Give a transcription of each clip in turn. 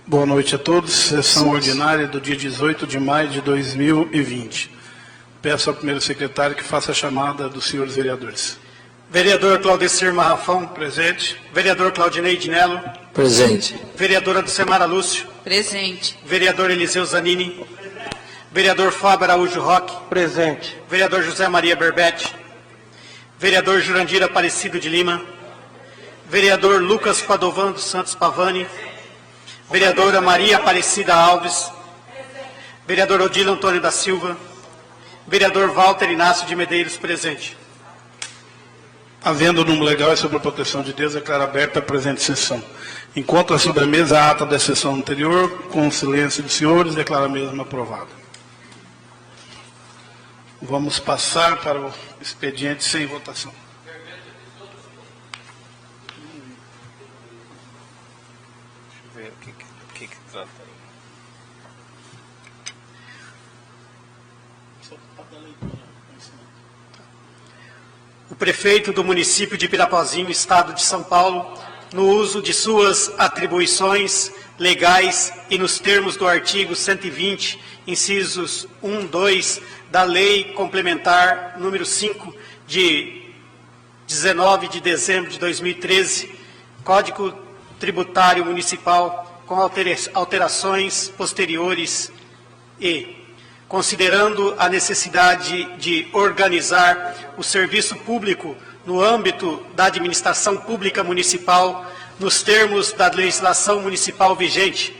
Boa noite a todos. Sessão ordinária do dia 18 de maio de 2020. Peço ao primeiro secretário que faça a chamada dos senhores vereadores. Vereador Claudecir Marrafão. Presente. Vereador Claudinei Dinello. Presente. Vereadora Dulcemara Lúcio. Presente. Vereador Eliseu Zanini. Vereador Fábio Araújo Roque. Presente. Vereador José Maria Berbete. Vereador Jurandir Aparecido de Lima. Vereador Lucas Padovan dos Santos Pavani. Vereadora Maria Aparecida Alves. Vereador Odilo Antônio da Silva. Vereador Walter Inácio de Medeiros, presente. Havendo número legal e sob a proteção de Deus, declaro aberta a presente sessão. Encontra sobre a mesa a ata da sessão anterior, com o silêncio dos senhores, declaro a mesma aprovada. Vamos passar para o expediente sem votação. Deixa eu ver o que trata. O prefeito do município de Pirapozinho, Estado de São Paulo, no uso de suas atribuições legais e nos termos do artigo 120, incisos 1, 2, da Lei Complementar número 5, de 19 de dezembro de 2013, Código Tributário Municipal, com alterações posteriores e considerando a necessidade de organizar o serviço público no âmbito da administração pública municipal, nos termos da legislação municipal vigente,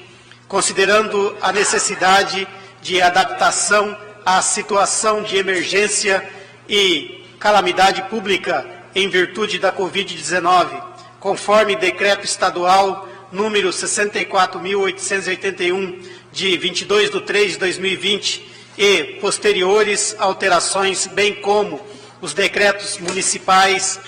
considerando a necessidade de adaptação à situação de emergência e calamidade pública em virtude da Covid-19, conforme decreto estadual número 64.881, de 22/3/2020, e posteriores alterações, bem como os decretos municipais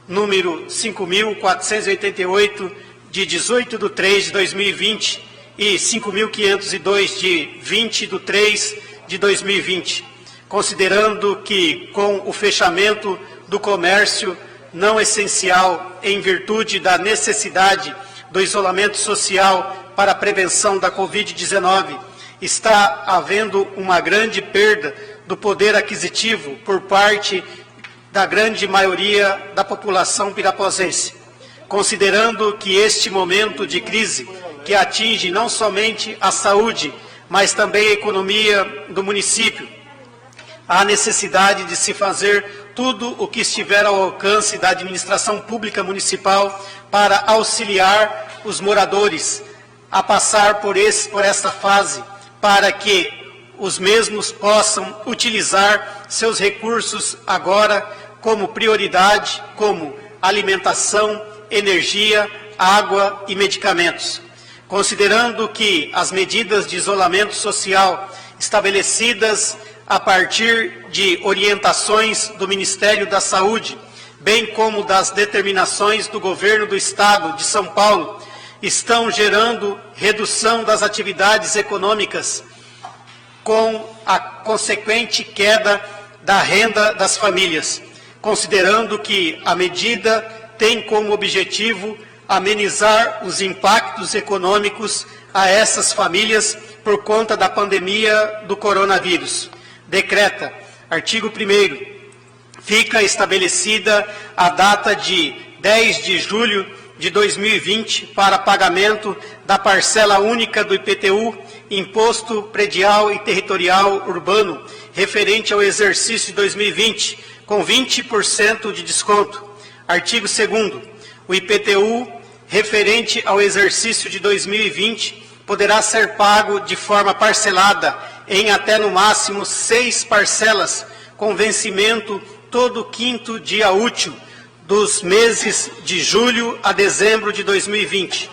número 5.488, de 18/3/2020 e 5.502, de 20/3/2020, considerando que, com o fechamento do comércio não essencial em virtude da necessidade do isolamento social para a prevenção da Covid-19, está havendo uma grande perda do poder aquisitivo por parte da grande maioria da população pirapozense. Considerando que este momento de crise, que atinge não somente a saúde, mas também a economia do município, há necessidade de se fazer tudo o que estiver ao alcance da administração pública municipal para auxiliar os moradores a passar por esta fase, para que os mesmos possam utilizar seus recursos agora como prioridade, como alimentação, energia, água e medicamentos. Considerando que as medidas de isolamento social estabelecidas a partir de orientações do Ministério da Saúde, bem como das determinações do Governo do Estado de São Paulo, estão gerando redução das atividades econômicas, com a consequente queda da renda das famílias, considerando que a medida tem como objetivo amenizar os impactos econômicos a essas famílias por conta da pandemia do coronavírus. Decreta, artigo 1º, fica estabelecida a data de 10 de julho de 2020 para pagamento da parcela única do IPTU, Imposto Predial e Territorial Urbano, referente ao exercício de 2020, com 20% de desconto. Artigo 2º, o IPTU referente ao exercício de 2020 poderá ser pago de forma parcelada em até no máximo 6 parcelas, com vencimento todo quinto dia útil dos meses de julho a dezembro de 2020.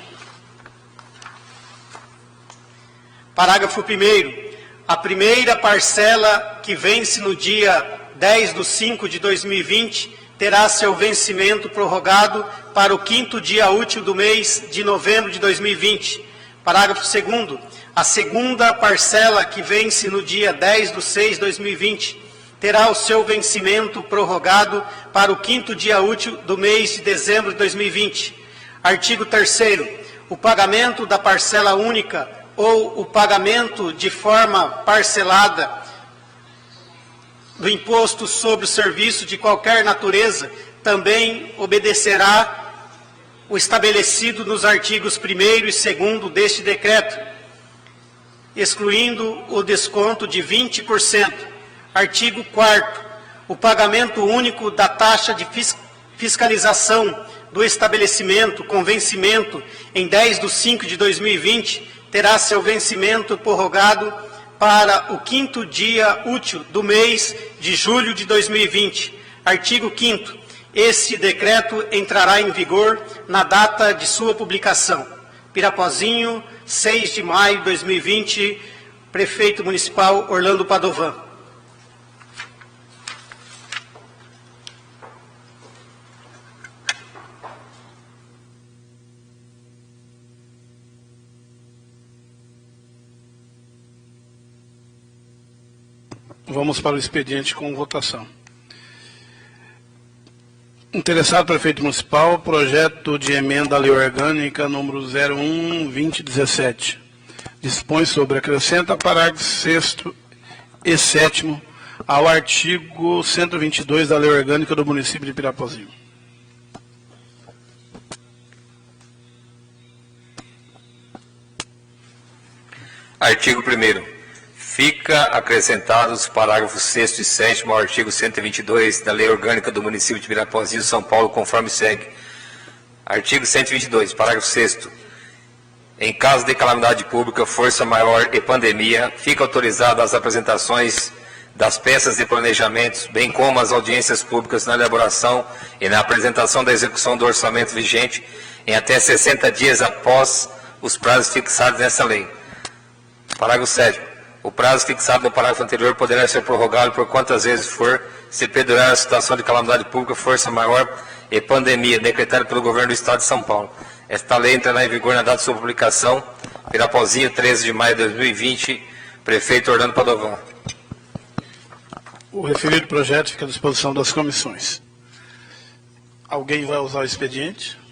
Parágrafo 1º. A primeira parcela que vence no dia 10/5 de 2020 terá seu vencimento prorrogado para o quinto dia útil do mês de novembro de 2020. Parágrafo 2º. A segunda parcela que vence no dia 10/6 de 2020 terá o seu vencimento prorrogado para o quinto dia útil do mês de dezembro de 2020. Artigo 3º. o pagamento da parcela única ou o pagamento de forma parcelada do imposto sobre o serviço de qualquer natureza também obedecerá o estabelecido nos artigos 1º e 2º deste decreto, excluindo o desconto de 20%. Artigo 4º. O pagamento único da taxa de fiscalização do estabelecimento com vencimento em 10/5/2020 terá seu vencimento prorrogado para o 5º dia útil do mês de julho de 2020. Artigo 5º. Este decreto entrará em vigor na data de sua publicação. Pirapozinho, 6 de maio de 2020, Prefeito Municipal Orlando Padovan. Vamos para o expediente com votação. Interessado prefeito municipal, projeto de emenda à lei orgânica número 01/2017. Dispõe sobre acrescenta parágrafo 6º e 7º ao artigo 122 da lei orgânica do município de Pirapozinho. Artigo 1º. Fica acrescentados os parágrafos 6º e 7º ao artigo 122 da Lei Orgânica do Município de Pirapozinho, São Paulo, conforme segue. Artigo 122, parágrafo 6º. Em caso de calamidade pública, força maior e pandemia, fica autorizada as apresentações das peças de planejamento, bem como as audiências públicas na elaboração e na apresentação da execução do orçamento vigente em até 60 dias após os prazos fixados nessa lei. Parágrafo 7º. O prazo fixado no parágrafo anterior poderá ser prorrogado por quantas vezes for, se perdurar a situação de calamidade pública, força maior e pandemia, decretada pelo Governo do Estado de São Paulo. Esta lei entrará em vigor na data de sua publicação. Pirapozinho, 13 de maio de 2020, Prefeito Orlando Padovan. O referido projeto fica à disposição das comissões. Alguém vai usar o expediente?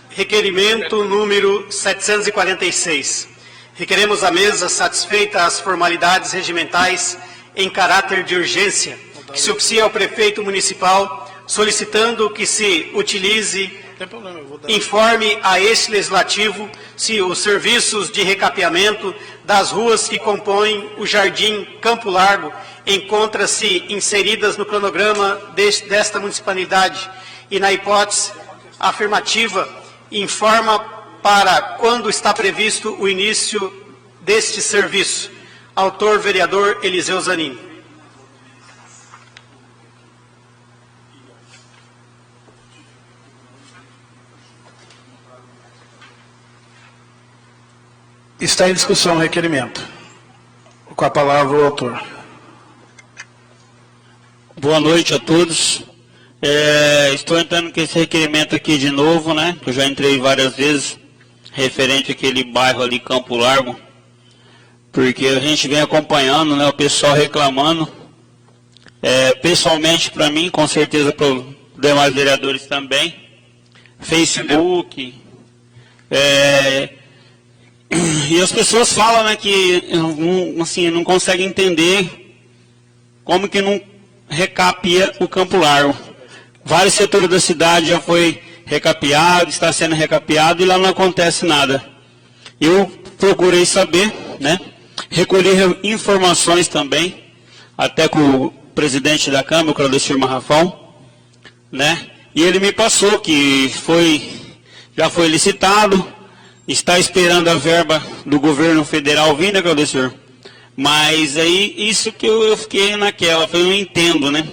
Requerimento número 746. Requeremos à mesa, satisfeita as formalidades regimentais em caráter de urgência, que se oficie ao prefeito municipal, solicitando que se utilize, informe a este legislativo se os serviços de recapeamento das ruas que compõem o Jardim Campo Largo encontram-se inseridas no cronograma desta municipalidade e, na hipótese afirmativa, informa para quando está previsto o início deste serviço. Autor, vereador Eliseu Zanin. Está em discussão o requerimento. Com a palavra o autor. Boa noite a todos. Estou entrando com esse requerimento aqui de novo, né? Que eu já entrei várias vezes, referente àquele bairro ali, Campo Largo, porque a gente vem acompanhando, né? O pessoal reclamando, pessoalmente para mim, com certeza para os demais vereadores também, Facebook, e as pessoas falam, né? Que assim, não conseguem entender como que não recapia o Campo Largo. Vários setores da cidade já foi recapeado, está sendo recapeado e lá não acontece nada. Eu procurei saber, né? Recolhi informações também, até com o presidente da Câmara, o Claudecir Marrafão, né? E ele me passou que já foi licitado, está esperando a verba do governo federal vir, né, Claudecir? Mas aí, isso que eu fiquei naquela, eu não entendo, né?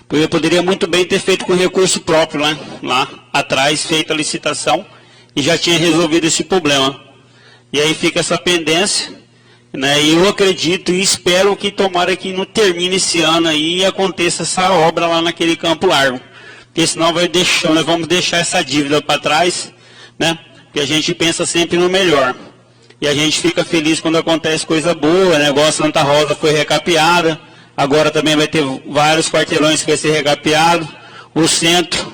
Porque eu poderia muito bem ter feito com recurso próprio, né? Lá atrás, feito a licitação e já tinha resolvido esse problema. E aí fica essa pendência, né? E eu acredito e espero que tomara que não termine esse ano aí e aconteça essa obra lá naquele Campo Largo. Porque senão nós vamos deixar essa dívida para trás, né? Porque a gente pensa sempre no melhor. E a gente fica feliz quando acontece coisa boa, né? Igual a Santa Rosa foi recapeada, agora também vai ter vários quarteirões que vai ser recapeado, o centro,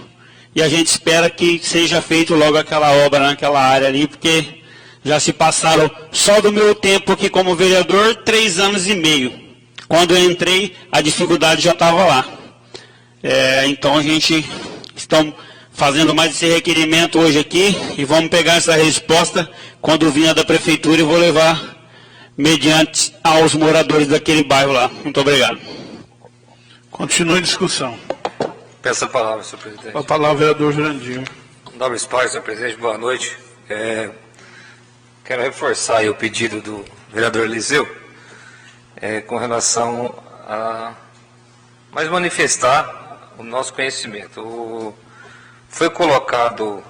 e a gente espera que seja feito logo aquela obra naquela área ali, porque já se passaram, só do meu tempo aqui como vereador, 3 anos e meio. Quando eu entrei, a dificuldade já estava lá. Então a gente está fazendo mais esse requerimento hoje aqui e vamos pegar essa resposta quando vinha da prefeitura e vou levar mediante aos moradores daquele bairro lá. Muito obrigado. Continue a discussão. Peço a palavra, senhor presidente. Com a palavra, vereador Jurandir. Nobre Pais, senhor presidente, boa noite. Quero reforçar aí o pedido do vereador Eliseu com relação a mais manifestar o nosso conhecimento. Foi colocado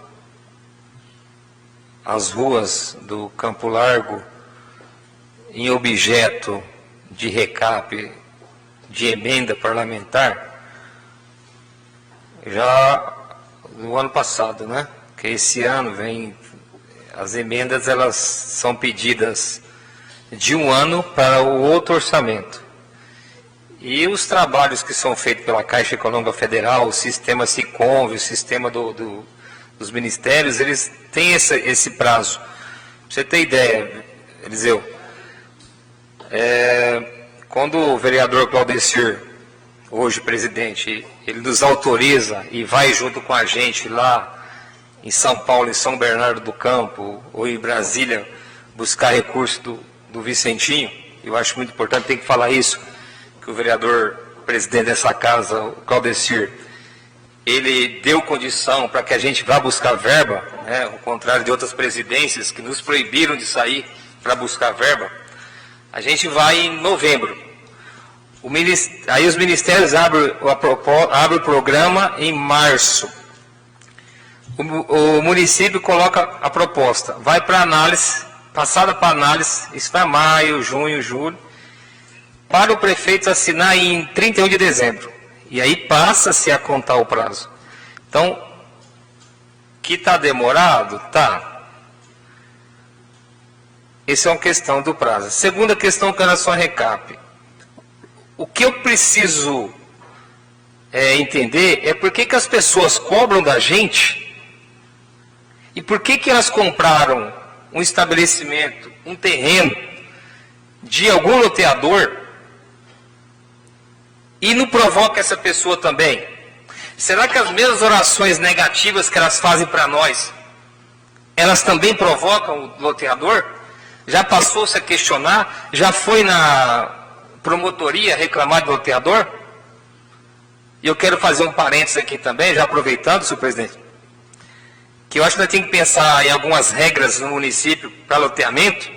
as ruas do Campo Largo em objeto de recap, de emenda parlamentar, já no ano passado, né? Que esse ano as emendas elas são pedidas de um ano para o outro orçamento. E os trabalhos que são feitos pela Caixa Econômica Federal, o sistema Siconv, o sistema dos ministérios, eles têm esse prazo. Pra você ter ideia, Eliseu, quando o vereador Claudecir, hoje presidente, ele nos autoriza e vai junto com a gente lá em São Paulo, em São Bernardo do Campo, ou em Brasília, buscar recurso do Vicentinho, eu acho muito importante, tem que falar isso, que o vereador presidente dessa casa, o Claudecir, ele deu condição para que a gente vá buscar verba, né, ao contrário de outras presidências que nos proibiram de sair para buscar verba. A gente vai em novembro. Aí os ministérios abrem o programa em março. O município coloca a proposta, vai para análise, passada para análise, isso vai maio, junho, julho, para o prefeito assinar em 31 de dezembro. E aí passa-se a contar o prazo. Então, que está demorado? Tá. Essa é uma questão do prazo. Segunda questão com relação a recap. O que eu preciso entender é por que as pessoas cobram da gente e por que elas compraram um estabelecimento, um terreno de algum loteador e não provoca essa pessoa também. Será que as mesmas orações negativas que elas fazem para nós, elas também provocam o loteador? Já passou-se a questionar? Já foi na promotoria reclamar do loteador? E eu quero fazer um parênteses aqui também, já aproveitando, senhor presidente, que eu acho que nós temos que pensar em algumas regras no município para loteamento.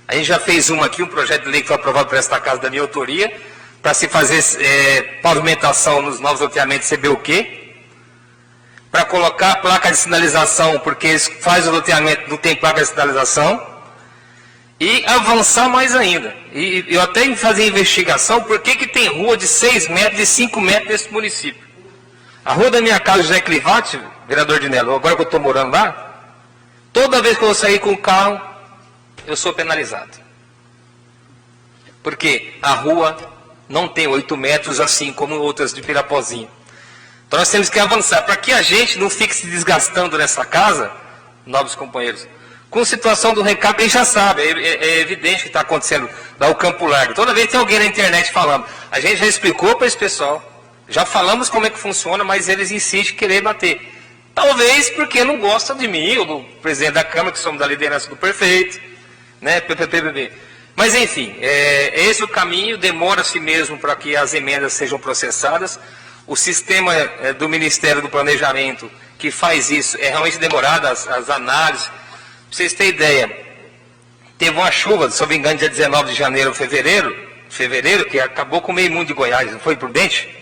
A gente já fez um projeto de lei que foi aprovado por esta casa da minha autoria, para se fazer pavimentação nos novos loteamentos CBUQ, para colocar placa de sinalização, porque eles fazem o loteamento, não tem placa de sinalização, e avançar mais ainda. E eu até fazer investigação, por que tem rua de 6 metros, de 5 metros nesse município. A rua da minha casa, José Clivati, vereador de Nelo, agora que eu estou morando lá, toda vez que eu vou sair com o carro, eu sou penalizado. Porque a rua não tem 8 metros, assim como outras de Pirapozinho. Então nós temos que avançar, para que a gente não fique se desgastando nessa casa, nobres companheiros, com situação do recap, a gente já sabe, é evidente que está acontecendo lá o Campo Largo. Toda vez tem alguém na internet falando, a gente já explicou para esse pessoal, já falamos como é que funciona, mas eles insistem em querer bater. Talvez porque não gostam de mim, ou do presidente da Câmara, que somos da liderança do prefeito, né, PPPBB. Mas enfim, esse é o caminho, demora-se mesmo para que as emendas sejam processadas. O sistema do Ministério do Planejamento que faz isso é realmente demorado, as análises. Para vocês terem ideia, teve uma chuva, se eu não me engano, dia 19 de janeiro, fevereiro, que acabou com meio mundo de Goiás, não foi prudente?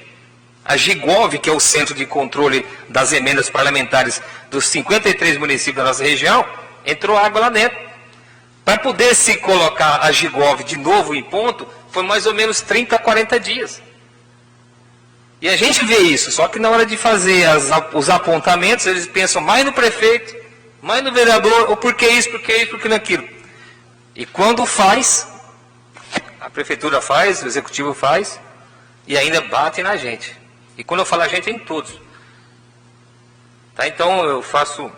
A Gigov, que é o centro de controle das emendas parlamentares dos 53 municípios da nossa região, entrou água lá dentro. Para poder se colocar a Gigov de novo em ponto, foi mais ou menos 30 a 40 dias. E a gente vê isso, só que na hora de fazer os apontamentos, eles pensam mais no prefeito, mais no vereador, ou por que isso, por que naquilo. E quando faz, a prefeitura faz, o executivo faz, e ainda batem na gente. E quando eu falo a gente, é em todos. Tá? Então eu faço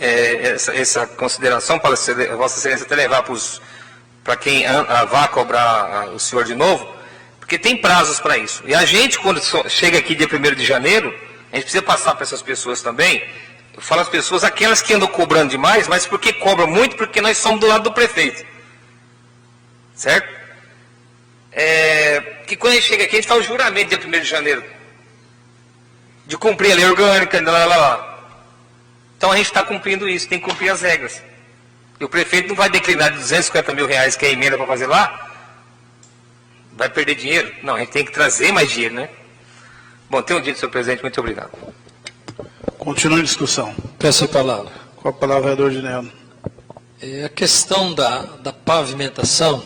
essa consideração para Vossa Excelência até levar para quem vá cobrar o senhor de novo, porque tem prazos para isso. E a gente, quando chega aqui dia 1º de janeiro, a gente precisa passar para essas pessoas também. Eu falo às pessoas, aquelas que andam cobrando demais, mas por que cobram muito? Porque nós somos do lado do prefeito. Certo? Que quando a gente chega aqui, a gente faz o juramento dia 1º de janeiro. De cumprir a lei orgânica, Então a gente está cumprindo isso, tem que cumprir as regras. E o prefeito não vai declinar de R$250 mil, que é a emenda para fazer lá, vai perder dinheiro? Não, a gente tem que trazer mais dinheiro, né? Bom, tenho dito, senhor presidente, muito obrigado. Continua a discussão. Peço a palavra. Com a palavra, vereador Ginello. A questão da pavimentação,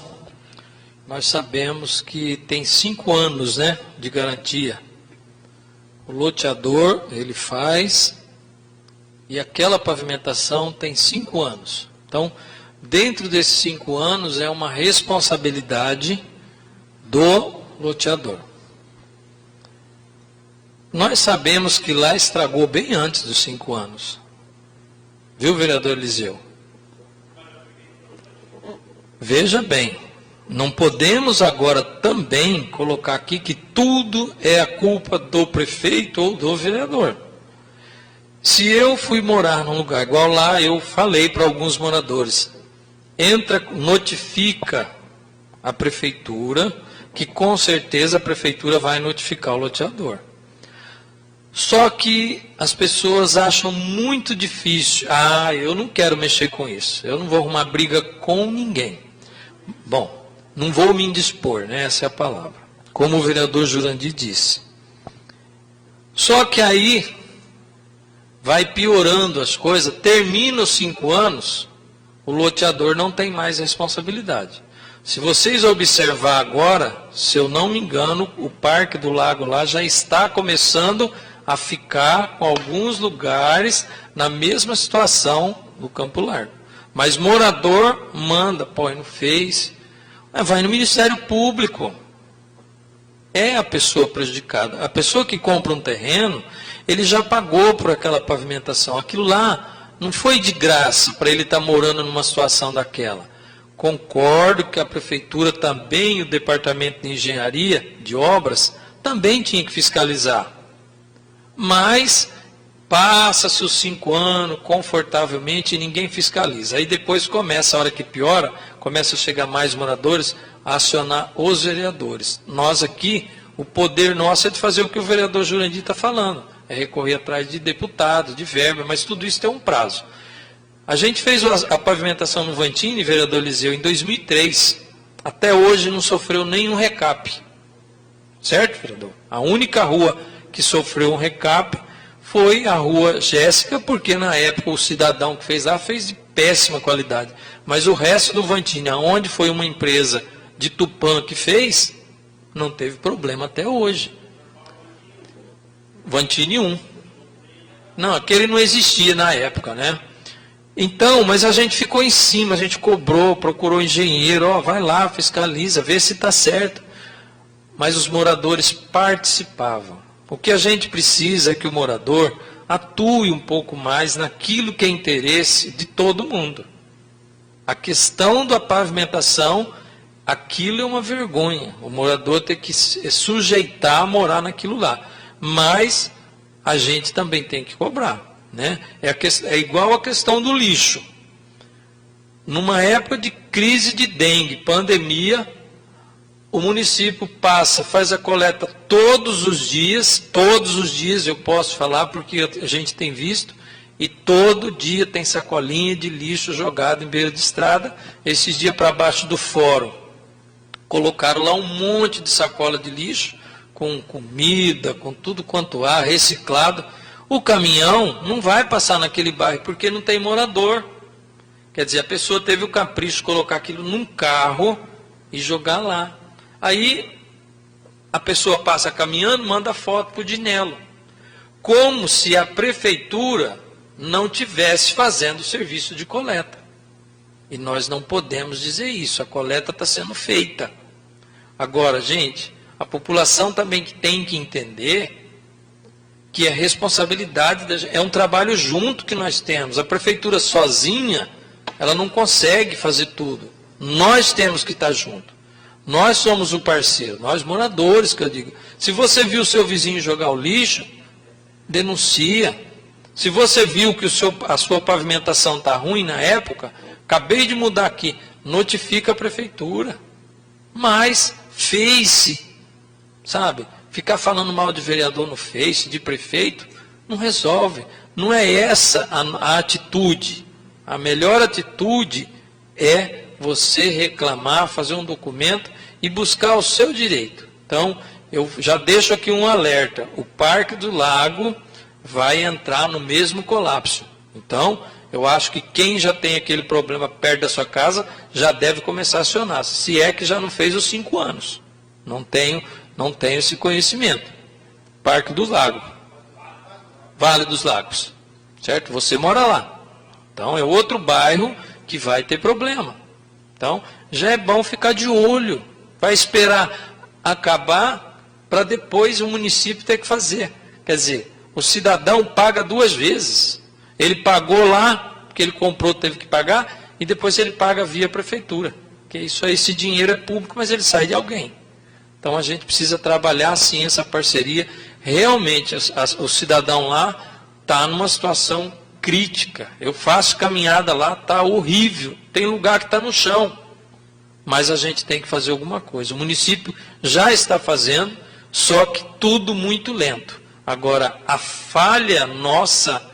nós sabemos que tem 5 anos, né, de garantia. O loteador, ele faz, e aquela pavimentação tem 5 anos. Então, dentro desses 5 anos, é uma responsabilidade do loteador. Nós sabemos que lá estragou bem antes dos 5 anos. Viu, vereador Eliseu? Veja bem, não podemos agora também colocar aqui que tudo é a culpa do prefeito ou do vereador. Se eu fui morar num lugar igual lá, eu falei para alguns moradores, notifica a prefeitura, que com certeza a prefeitura vai notificar o loteador. Só que as pessoas acham muito difícil. Eu não quero mexer com isso. Eu não vou arrumar briga com ninguém. Bom, não vou me indispor, né? Essa é a palavra. Como o vereador Jurandir disse. Só que aí vai piorando as coisas. Termina os 5 anos, o loteador não tem mais responsabilidade. Se vocês observar agora, se eu não me engano, o Parque do Lago lá já está começando a ficar com alguns lugares na mesma situação do Campo Largo. Mas morador manda, põe no Face, vai no Ministério Público. É a pessoa prejudicada. A pessoa que compra um terreno, ele já pagou por aquela pavimentação. Aquilo lá não foi de graça para ele estar morando numa situação daquela. Concordo que a prefeitura também, o departamento de engenharia, de obras, também tinha que fiscalizar. Mas passa-se os 5 anos confortavelmente e ninguém fiscaliza. Aí depois começa, a hora que piora, começa a chegar mais moradores a acionar os vereadores. Nós aqui, o poder nosso é de fazer o que o vereador Jurandir está falando. É recorrer atrás de deputados, de verba, mas tudo isso tem um prazo. A gente fez a pavimentação no Vantini, vereador Eliseu, em 2003. Até hoje não sofreu nenhum recap. Certo, vereador? A única rua que sofreu um recap foi a rua Jéssica, porque na época o cidadão que fez lá fez de péssima qualidade. Mas o resto do Vantini, onde foi uma empresa de Tupã que fez, não teve problema até hoje. Vantini 1. Não, aquele não existia na época, né? Então, mas a gente ficou em cima, a gente cobrou, procurou engenheiro, vai lá, fiscaliza, vê se está certo. Mas os moradores participavam. O que a gente precisa é que o morador atue um pouco mais naquilo que é interesse de todo mundo. A questão da pavimentação, aquilo é uma vergonha. O morador tem que se sujeitar a morar naquilo lá. Mas a gente também tem que cobrar. Né? É igual a questão do lixo. Numa época de crise de dengue, pandemia, o município faz a coleta todos os dias eu posso falar porque a gente tem visto, e todo dia tem sacolinha de lixo jogado em beira de estrada. Esses dias para baixo do fórum, colocaram lá um monte de sacola de lixo, com comida, com tudo quanto há, reciclado. O caminhão não vai passar naquele bairro porque não tem morador. Quer dizer, a pessoa teve o capricho de colocar aquilo num carro e jogar lá. Aí a pessoa passa caminhando, manda foto para o Dinelo. Como se a prefeitura não tivesse fazendo o serviço de coleta. E nós não podemos dizer isso, a coleta está sendo feita. Agora, gente, a população também tem que entender que é responsabilidade, é um trabalho junto que nós temos. A prefeitura sozinha, ela não consegue fazer tudo. Nós temos que estar junto. Nós somos o parceiro, nós moradores, que eu digo. Se você viu o seu vizinho jogar o lixo, denuncia. Se você viu que a sua pavimentação está ruim na época, acabei de mudar aqui, notifica a prefeitura. Mas Face, sabe? Ficar falando mal de vereador no Face, de prefeito, não resolve. Não é essa a atitude. A melhor atitude é você reclamar, fazer um documento e buscar o seu direito. Então, eu já deixo aqui um alerta. O Parque do Lago vai entrar no mesmo colapso. Então, eu acho que quem já tem aquele problema perto da sua casa já deve começar a acionar. Se é que já não fez os 5 anos. Não tenho esse conhecimento. Parque do Lago. Vale dos Lagos. Certo? Você mora lá. Então, é outro bairro que vai ter problema. Então, já é bom ficar de olho. Vai esperar acabar para depois o município ter que fazer. Quer dizer, o cidadão paga 2 vezes. Ele pagou lá, porque ele comprou, teve que pagar, e depois ele paga via prefeitura. Porque isso aí, esse dinheiro é público, mas ele sai de alguém. Então a gente precisa trabalhar assim essa parceria. Realmente o cidadão lá está numa situação crítica. Eu faço caminhada lá, está horrível. Tem lugar que está no chão. Mas a gente tem que fazer alguma coisa. O município já está fazendo, só que tudo muito lento. Agora, a falha nossa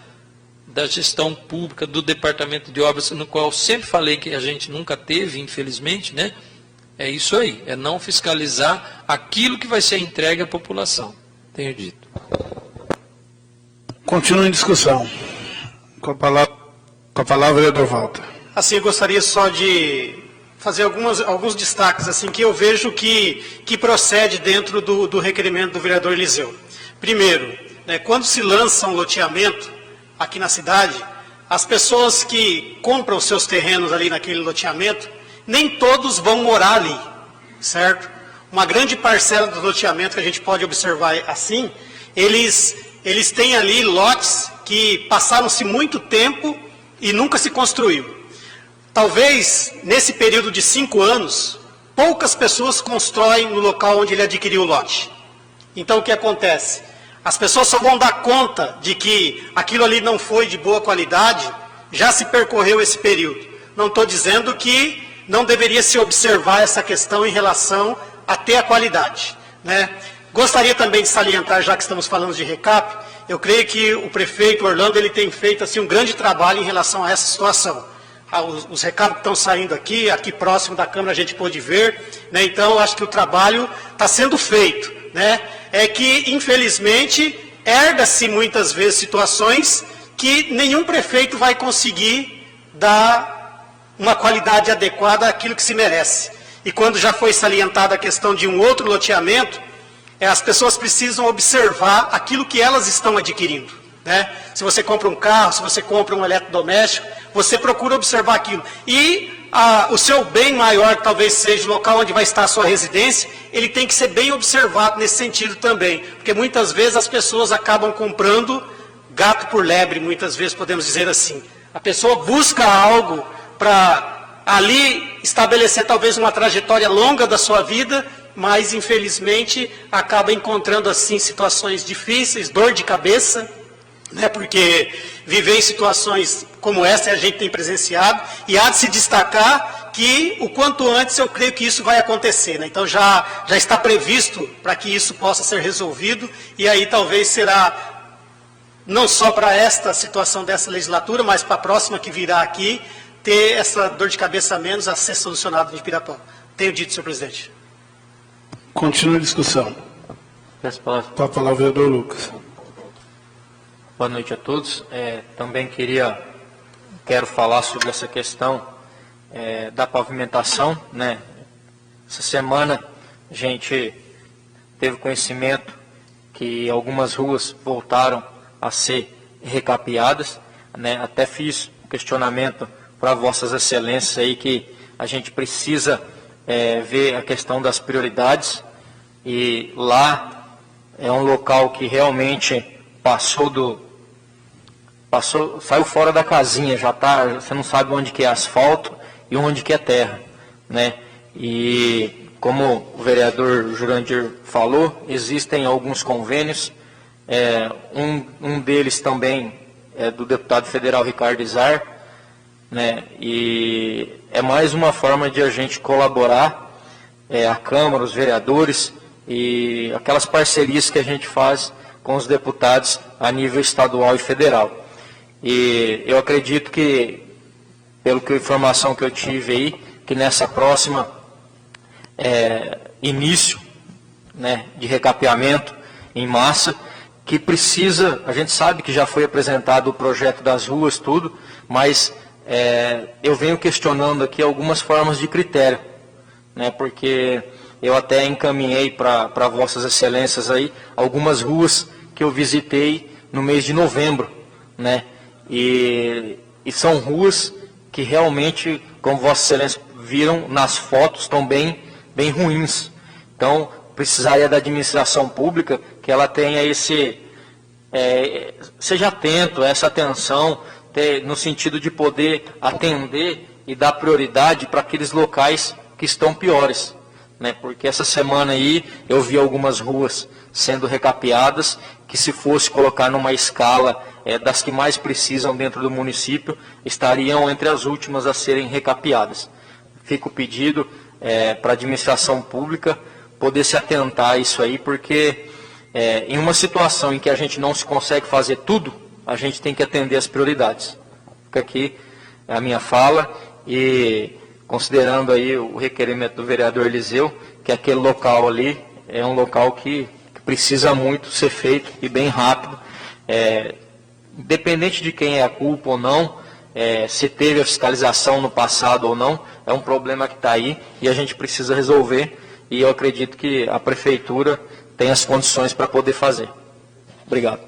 da gestão pública, do Departamento de Obras, no qual eu sempre falei que a gente nunca teve, infelizmente, né? É isso aí, é não fiscalizar aquilo que vai ser entregue à população. Tenho dito. Continua em discussão. Com a palavra, vereador Walter. Assim, eu gostaria só de fazer alguns destaques assim que eu vejo que procede dentro do requerimento do vereador Eliseu. Primeiro, né, quando se lança um loteamento aqui na cidade, as pessoas que compram seus terrenos ali naquele loteamento, nem todos vão morar ali, certo? Uma grande parcela do loteamento que a gente pode observar assim, eles têm ali lotes que passaram-se muito tempo e nunca se construiu. Talvez, nesse período de 5 anos, poucas pessoas constroem no local onde ele adquiriu o lote. Então, o que acontece? As pessoas só vão dar conta de que aquilo ali não foi de boa qualidade, já se percorreu esse período. Não estou dizendo que não deveria se observar essa questão em relação a ter a qualidade, né? Gostaria também de salientar, já que estamos falando de recap, eu creio que o prefeito Orlando ele tem feito assim, um grande trabalho em relação a essa situação. Os recados que estão saindo aqui próximo da Câmara a gente pôde ver, né? Então eu acho que o trabalho está sendo feito, né? É que, infelizmente, herda-se muitas vezes situações que nenhum prefeito vai conseguir dar uma qualidade adequada àquilo que se merece. E quando já foi salientada a questão de um outro loteamento, as pessoas precisam observar aquilo que elas estão adquirindo, né? Se você compra um carro, se você compra um eletrodoméstico, você procura observar aquilo. E o seu bem maior, que talvez seja o local onde vai estar a sua residência, ele tem que ser bem observado nesse sentido também. Porque muitas vezes as pessoas acabam comprando gato por lebre, muitas vezes podemos dizer assim. A pessoa busca algo para ali estabelecer talvez uma trajetória longa da sua vida, mas infelizmente acaba encontrando assim situações difíceis, dor de cabeça, né? Porque viver em situações como essa a gente tem presenciado, e há de se destacar que o quanto antes eu creio que isso vai acontecer, né? Então já está previsto para que isso possa ser resolvido, e aí talvez será não só para esta situação dessa legislatura, mas para a próxima que virá aqui, ter essa dor de cabeça a menos a ser solucionada de Pirapó. Tenho dito, senhor presidente. Continua em discussão. Peço a palavra. Com a palavra, vereador Lucas. Boa noite a todos. Também queria quero falar sobre essa questão da pavimentação, né? Essa semana a gente teve conhecimento que algumas ruas voltaram a ser recapeadas, né? Até fiz questionamento para vossas excelências aí que a gente precisa ver a questão das prioridades, e lá é um local que realmente saiu fora da casinha, você não sabe onde que é asfalto e onde que é terra, né? E como o vereador Jurandir falou, existem alguns convênios, um deles também é do deputado federal Ricardo Izar, né? E é mais uma forma de a gente colaborar, a Câmara, os vereadores e aquelas parcerias que a gente faz com os deputados a nível estadual e federal. E eu acredito que, pela informação que eu tive aí, que nessa próxima início, né, de recapeamento em massa, que precisa, a gente sabe que já foi apresentado o projeto das ruas, tudo, mas eu venho questionando aqui algumas formas de critério, né, porque eu até encaminhei para vossas excelências aí algumas ruas que eu visitei no mês de novembro, né, e são ruas que realmente, como vossas excelências viram nas fotos, estão bem ruins. Então, precisaria da administração pública que ela tenha seja atento a essa atenção, no sentido de poder atender e dar prioridade para aqueles locais que estão piores, né? Porque essa semana aí eu vi algumas ruas sendo recapeadas, que se fosse colocar numa escala das que mais precisam dentro do município, estariam entre as últimas a serem recapeadas. Fica o pedido para a administração pública poder se atentar a isso aí, porque em uma situação em que a gente não se consegue fazer tudo, a gente tem que atender as prioridades. Fica aqui a minha fala, e considerando aí o requerimento do vereador Eliseu, que aquele local ali é um local que precisa muito ser feito e bem rápido, independente de quem é a culpa ou não, se teve a fiscalização no passado ou não, é um problema que está aí e a gente precisa resolver, e eu acredito que a prefeitura tem as condições para poder fazer. Obrigado.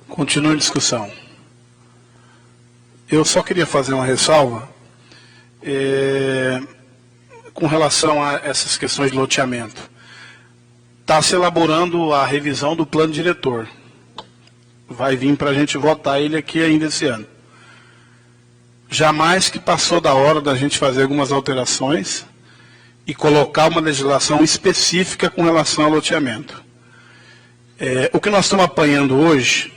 Continua a discussão. Eu só queria fazer uma ressalva com relação a essas questões de loteamento. Está se elaborando a revisão do plano diretor. Vai vir para a gente votar ele aqui ainda esse ano. Jamais que passou da hora da gente fazer algumas alterações e colocar uma legislação específica com relação ao loteamento. O que nós estamos apanhando hoje,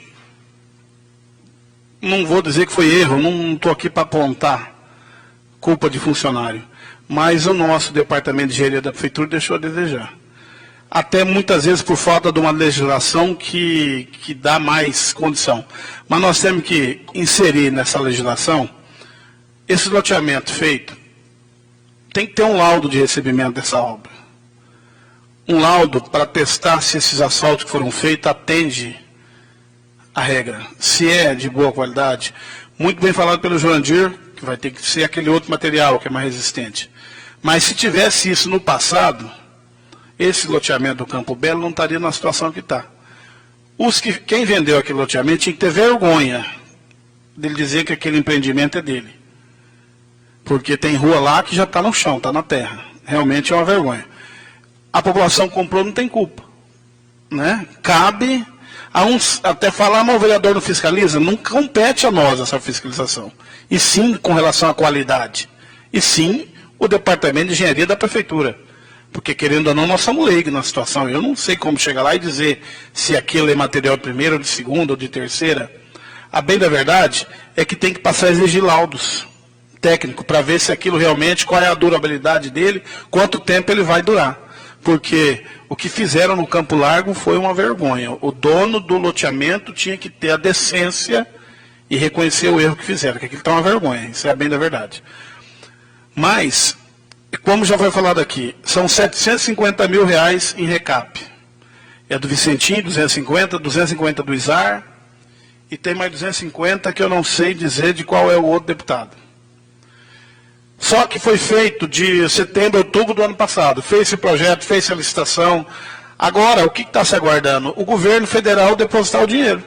não vou dizer que foi erro, não estou aqui para apontar culpa de funcionário, mas o nosso departamento de engenharia da prefeitura deixou a desejar. Até muitas vezes por falta de uma legislação que dá mais condição. Mas nós temos que inserir nessa legislação esse loteamento feito. Tem que ter um laudo de recebimento dessa obra. Um laudo para testar se esses asfaltos que foram feitos atendem a regra. Se é de boa qualidade. Muito bem falado pelo Jurandir, que vai ter que ser aquele outro material que é mais resistente. Mas se tivesse isso no passado, esse loteamento do Campo Belo não estaria na situação que está. Quem vendeu aquele loteamento tinha que ter vergonha dele dizer que aquele empreendimento é dele. Porque tem rua lá que já está no chão, está na terra. Realmente é uma vergonha. A população comprou, não tem culpa, né? Cabe a uns até falar, mas o vereador não fiscaliza. Não compete a nós essa fiscalização. E sim com relação à qualidade. E sim o departamento de engenharia da prefeitura. Porque, querendo ou não, nós somos leigos na situação. Eu não sei como chegar lá e dizer se aquilo é material de primeira, ou de segunda, ou de terceira. A bem da verdade é que tem que passar a exigir laudos técnicos para ver se aquilo realmente, qual é a durabilidade dele, quanto tempo ele vai durar. Porque o que fizeram no Campo Largo foi uma vergonha. O dono do loteamento tinha que ter a decência e reconhecer o erro que fizeram, que aquilo está uma vergonha. Isso é a bem da verdade. Mas, como já foi falado aqui, são 750 mil reais em recap. É do Vicentinho, 250, 250 do Izar e tem mais 250 que eu não sei dizer de qual é o outro deputado. Só que foi feito de setembro a outubro do ano passado. Fez esse projeto, fez a licitação. Agora, o que está se aguardando? O governo federal depositar o dinheiro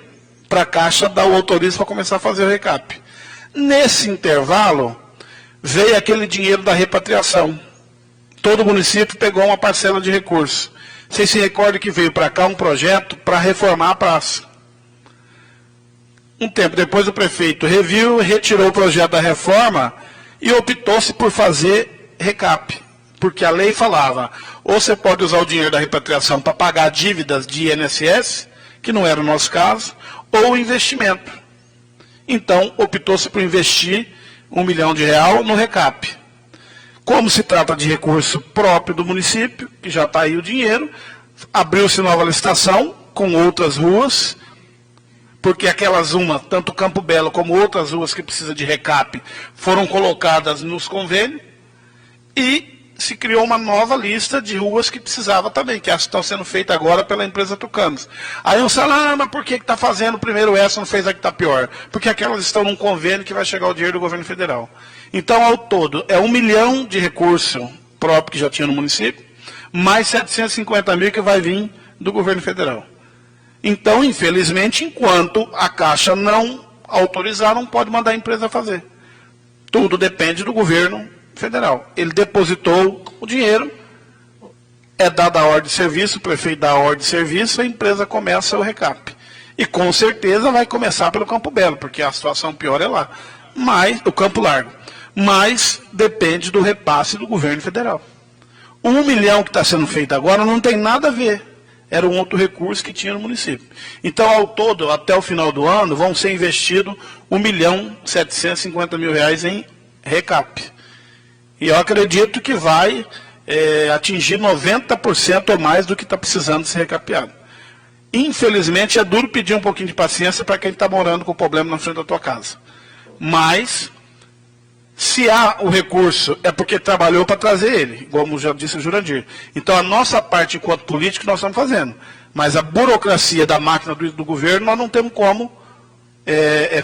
para a Caixa dar o autorizo para começar a fazer o recap. Nesse intervalo, veio aquele dinheiro da repatriação. Todo município pegou uma parcela de recursos. Vocês se recordam que veio para cá um projeto para reformar a praça. Um tempo depois o prefeito reviu, retirou o projeto da reforma e optou-se por fazer recap. Porque a lei falava, ou você pode usar o dinheiro da repatriação para pagar dívidas de INSS, que não era o nosso caso, ou investimento. Então, optou-se por investir R$1 milhão no recap. Como se trata de recurso próprio do município, que já está aí o dinheiro, abriu-se nova licitação com outras ruas, porque aquelas tanto Campo Belo como outras ruas que precisam de recap, foram colocadas nos convênios, e se criou uma nova lista de ruas que precisava também, que estão sendo feitas agora pela empresa Tucanos. Aí eu falo, mas por que está fazendo primeiro essa, não fez a que está pior? Porque aquelas estão num convênio que vai chegar o dinheiro do governo federal. Então, ao todo, é 1 milhão de recurso próprio que já tinha no município, mais 750 mil que vai vir do governo federal. Então, infelizmente, enquanto a Caixa não autorizar, não pode mandar a empresa fazer. Tudo depende do governo federal. Ele depositou o dinheiro, é dada a ordem de serviço, o prefeito dá a ordem de serviço, a empresa começa o recap. E com certeza vai começar pelo Campo Belo, porque a situação pior é lá. Mas, o Campo Largo. Mas depende do repasse do governo federal. O 1 milhão que está sendo feito agora não tem nada a ver. Era um outro recurso que tinha no município. Então, ao todo, até o final do ano, vão ser investidos R$1.750.000 em recap. E eu acredito que vai atingir 90% ou mais do que está precisando ser recapeado. Infelizmente, é duro pedir um pouquinho de paciência para quem está morando com o problema na frente da tua casa. Mas, se há o recurso, é porque trabalhou para trazer ele, como já disse o Jurandir. Então, a nossa parte, enquanto político, nós estamos fazendo. Mas a burocracia da máquina do governo, nós não temos como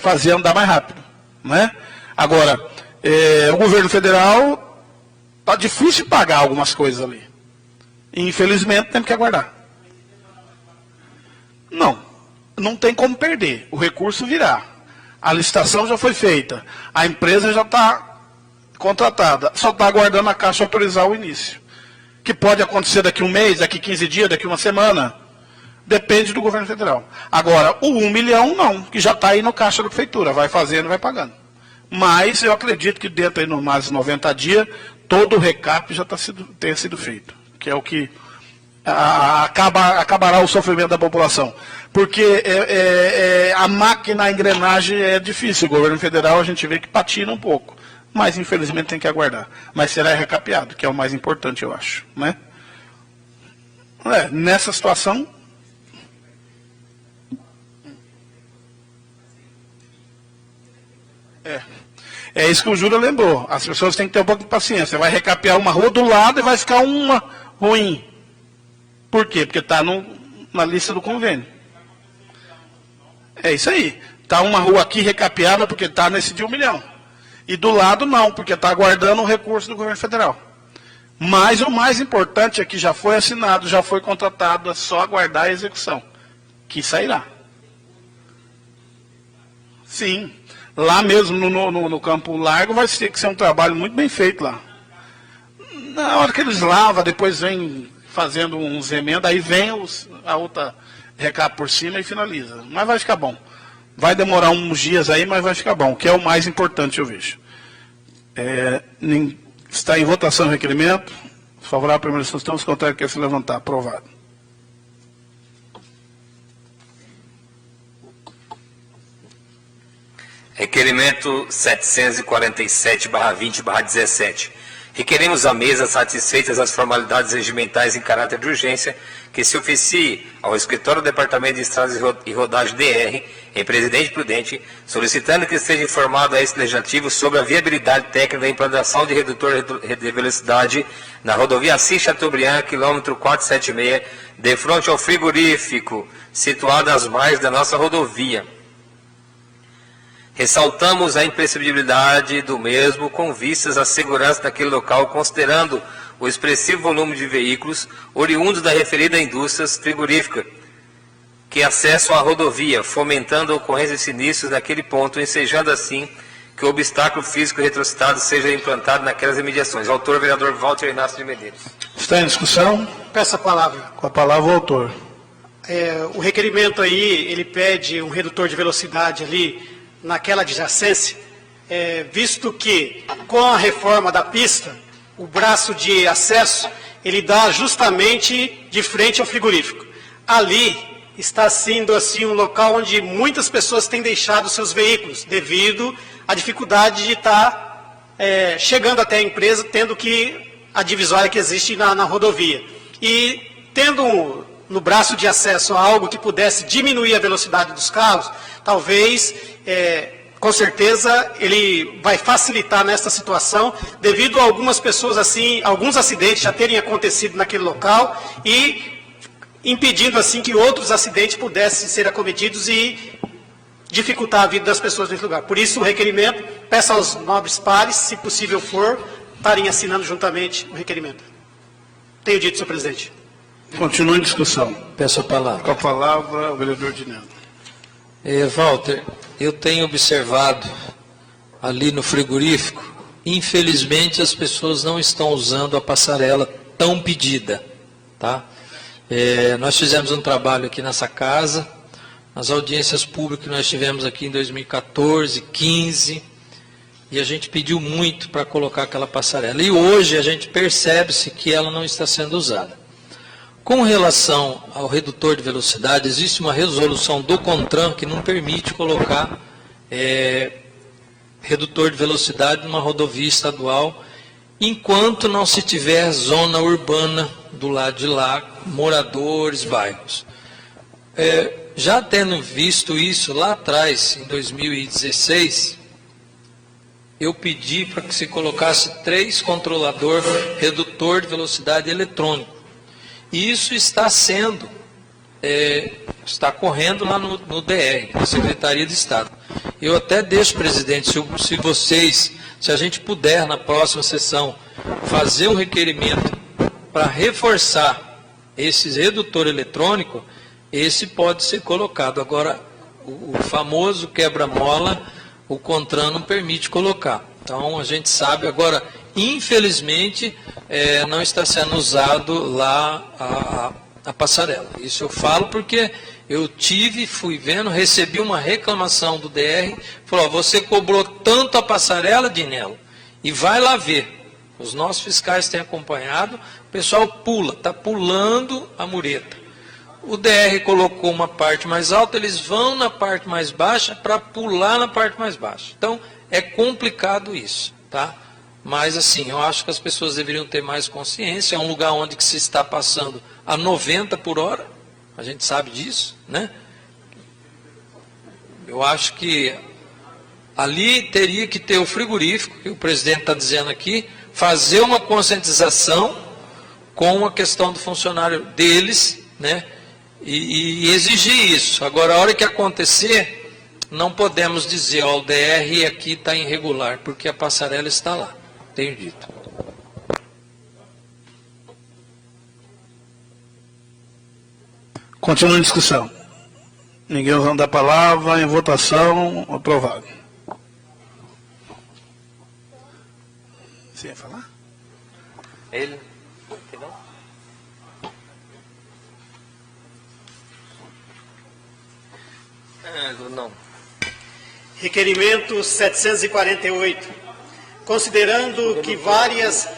fazer andar mais rápido. Né? Agora, o governo federal está difícil pagar algumas coisas ali. Infelizmente, temos que aguardar. Não tem como perder. O recurso virá. A licitação já foi feita. A empresa já está contratada. Só está aguardando a Caixa autorizar o início. Que pode acontecer daqui um mês, daqui 15 dias, daqui uma semana. Depende do governo federal. Agora, o 1 milhão não, que já está aí no Caixa da Prefeitura. Vai fazendo, vai pagando. Mas eu acredito que dentro aí, no mais 90 dias, todo o recap já tenha sido feito. Que é o que acabará o sofrimento da população. Porque a máquina, a engrenagem é difícil. O governo federal a gente vê que patina um pouco. Mas infelizmente tem que aguardar. Mas será recapeado, que é o mais importante, eu acho. Né? Nessa situação... É isso que o Júlio lembrou. As pessoas têm que ter um pouco de paciência. Vai recapear uma rua do lado e vai ficar uma ruim. Por quê? Porque está na lista do convênio. É isso aí. Está uma rua aqui recapeada porque está nesse de 1 milhão. E do lado não, porque está aguardando o recurso do governo federal. Mas o mais importante é que já foi assinado, já foi contratado, é só aguardar a execução. Que sairá. Sim. Lá mesmo, no Campo Largo, vai ter que ser um trabalho muito bem feito lá. Na hora que eles lavam, depois vem fazendo uns emendas, aí vem a outra recap por cima e finaliza. Mas vai ficar bom. Vai demorar uns dias aí, mas vai ficar bom, que é o mais importante, eu vejo. Está em votação o requerimento. Favorável à primeira sugestão, os contrários querem se levantar. Aprovado. Requerimento 747/20/17. Requerimos à mesa, satisfeitas as formalidades regimentais em caráter de urgência, que se oficie ao Escritório do Departamento de Estradas e Rodagem DR, em Presidente Prudente, solicitando que esteja informado a esse legislativo sobre a viabilidade técnica da implantação de redutor de velocidade na rodovia Assis Chateaubriand, quilômetro 476, de frente ao frigorífico, situado às margens da nossa rodovia. Ressaltamos a imprescindibilidade do mesmo com vistas à segurança daquele local, considerando o expressivo volume de veículos oriundos da referida indústria frigorífica, que acessam a rodovia, fomentando a ocorrência de sinistros naquele ponto, ensejando assim que o obstáculo físico retrocitado seja implantado naquelas imediações. Autor, vereador Walter Inácio de Medeiros. Está em discussão? Peço a palavra. Com a palavra o autor. O requerimento aí, ele pede um redutor de velocidade ali naquela adjacência, visto que com a reforma da pista, o braço de acesso, ele dá justamente de frente ao frigorífico. Ali está sendo assim um local onde muitas pessoas têm deixado seus veículos, devido à dificuldade de estar chegando até a empresa, tendo que a divisória que existe na rodovia. E tendo no braço de acesso algo que pudesse diminuir a velocidade dos carros, talvez, com certeza, ele vai facilitar nessa situação, devido a algumas pessoas assim, alguns acidentes já terem acontecido naquele local e impedindo assim que outros acidentes pudessem ser acometidos e dificultar a vida das pessoas nesse lugar. Por isso, o requerimento, peço aos nobres pares, se possível for, estarem assinando juntamente o requerimento. Tenho dito, senhor presidente. Continua em discussão. Peço a palavra. Com a palavra, o vereador Dinello. Walter, eu tenho observado ali no frigorífico, infelizmente as pessoas não estão usando a passarela tão pedida, tá? Nós fizemos um trabalho aqui nessa casa, as audiências públicas que nós tivemos aqui em 2014, 15, e a gente pediu muito para colocar aquela passarela. E hoje a gente percebe-se que ela não está sendo usada. Com relação ao redutor de velocidade, existe uma resolução do CONTRAN que não permite colocar redutor de velocidade numa rodovia estadual, enquanto não se tiver zona urbana do lado de lá, moradores, bairros. Já tendo visto isso lá atrás, em 2016, eu pedi para que se colocasse 3 controlador redutor de velocidade eletrônico. E isso está sendo, está correndo lá no DR, na Secretaria de Estado. Eu até deixo, presidente, se a gente puder na próxima sessão fazer um requerimento para reforçar esse redutor eletrônico, esse pode ser colocado. Agora, o famoso quebra-mola, o CONTRAN não permite colocar. Então, a gente sabe, agora, infelizmente, não está sendo usado lá a passarela. Isso eu falo porque eu fui vendo, recebi uma reclamação do DR, falou, você cobrou tanto a passarela, Dinello, e vai lá ver. Os nossos fiscais têm acompanhado, o pessoal está pulando a mureta. O DR colocou uma parte mais alta, eles vão na parte mais baixa para pular na parte mais baixa. Então, é complicado isso, tá? Mas, assim, eu acho que as pessoas deveriam ter mais consciência. É um lugar onde que se está passando a 90 por hora, a gente sabe disso, né? Eu acho que ali teria que ter o frigorífico, que o presidente está dizendo aqui, fazer uma conscientização com a questão do funcionário deles, né? E exigir isso. Agora, a hora que acontecer, não podemos dizer, ó, o DR aqui está irregular, porque a passarela está lá. Tenho dito. Continua em discussão. Ninguém usando a palavra, em votação, aprovado. Você ia falar? Ele? Não. Requerimento 748. Considerando que várias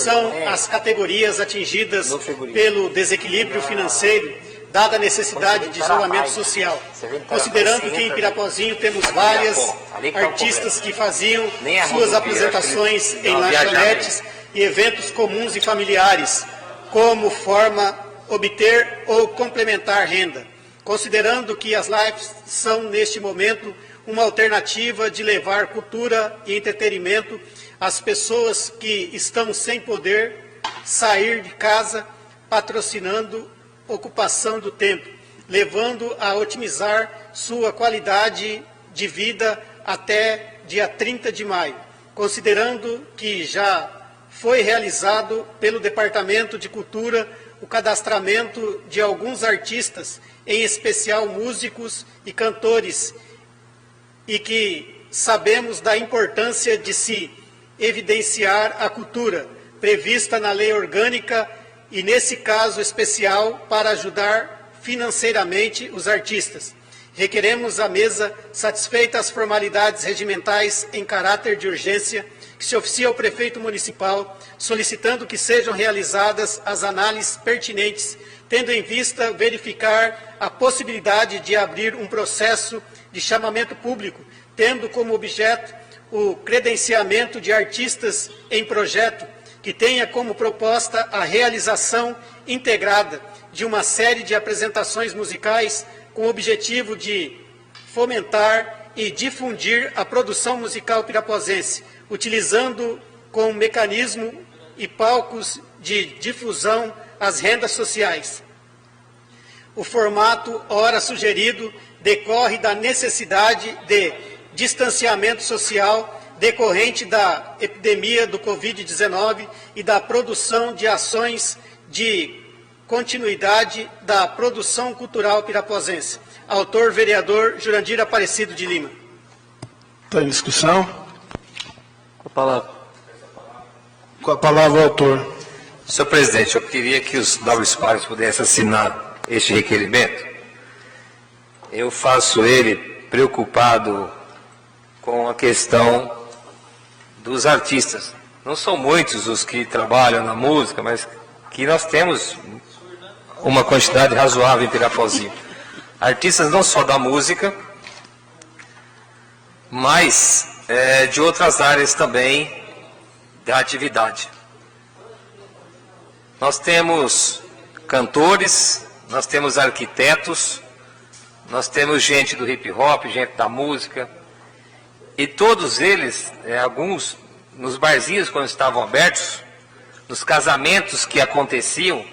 são as categorias atingidas pelo desequilíbrio financeiro, dada a necessidade de isolamento social. Considerando que em Pirapozinho temos várias artistas que faziam suas apresentações em lanchonetes e eventos comuns e familiares, como forma obter ou complementar renda. Considerando que as lives são, neste momento, uma alternativa de levar cultura e entretenimento às pessoas que estão sem poder sair de casa, patrocinando ocupação do tempo, levando a otimizar sua qualidade de vida até dia 30 de maio, considerando que já foi realizado pelo Departamento de Cultura o cadastramento de alguns artistas, em especial músicos e cantores, e que sabemos da importância de se evidenciar a cultura prevista na lei orgânica e, nesse caso especial, para ajudar financeiramente os artistas. Requeremos à mesa, satisfeitas as formalidades regimentais em caráter de urgência, que se oficie ao prefeito municipal, solicitando que sejam realizadas as análises pertinentes, tendo em vista verificar a possibilidade de abrir um processo de chamamento público, tendo como objeto o credenciamento de artistas em projeto, que tenha como proposta a realização integrada de uma série de apresentações musicais com o objetivo de fomentar e difundir a produção musical pirapozense, utilizando como mecanismo e palcos de difusão as rendas sociais. O formato ora sugerido decorre da necessidade de distanciamento social decorrente da epidemia do Covid-19 e da produção de ações de continuidade da produção cultural pirapozense. Autor, vereador Jurandir Aparecido de Lima. Está em discussão? Com a palavra. Com a palavra o autor. Senhor presidente, eu queria que os nobres pares pudessem assinar este requerimento. Eu faço ele preocupado com a questão dos artistas. Não são muitos os que trabalham na música, mas que nós temos uma quantidade razoável em Pirapozinho. Artistas não só da música, mas de outras áreas também da atividade. Nós temos cantores, nós temos arquitetos, nós temos gente do hip hop, gente da música, e todos eles, alguns nos barzinhos quando estavam abertos, nos casamentos que aconteciam,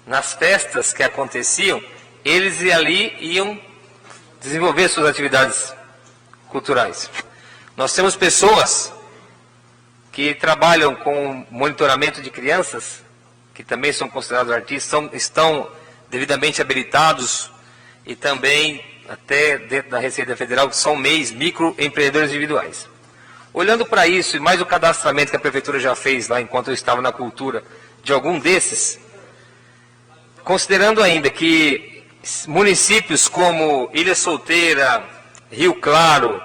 nas festas que aconteciam, eles ali iam desenvolver suas atividades culturais. Nós temos pessoas que trabalham com monitoramento de crianças, que também são considerados artistas, estão devidamente habilitados e também até dentro da Receita Federal, que são MEIs, microempreendedores individuais. Olhando para isso, e mais o cadastramento que a Prefeitura já fez lá enquanto eu estava na cultura, de algum desses, considerando ainda que municípios como Ilha Solteira, Rio Claro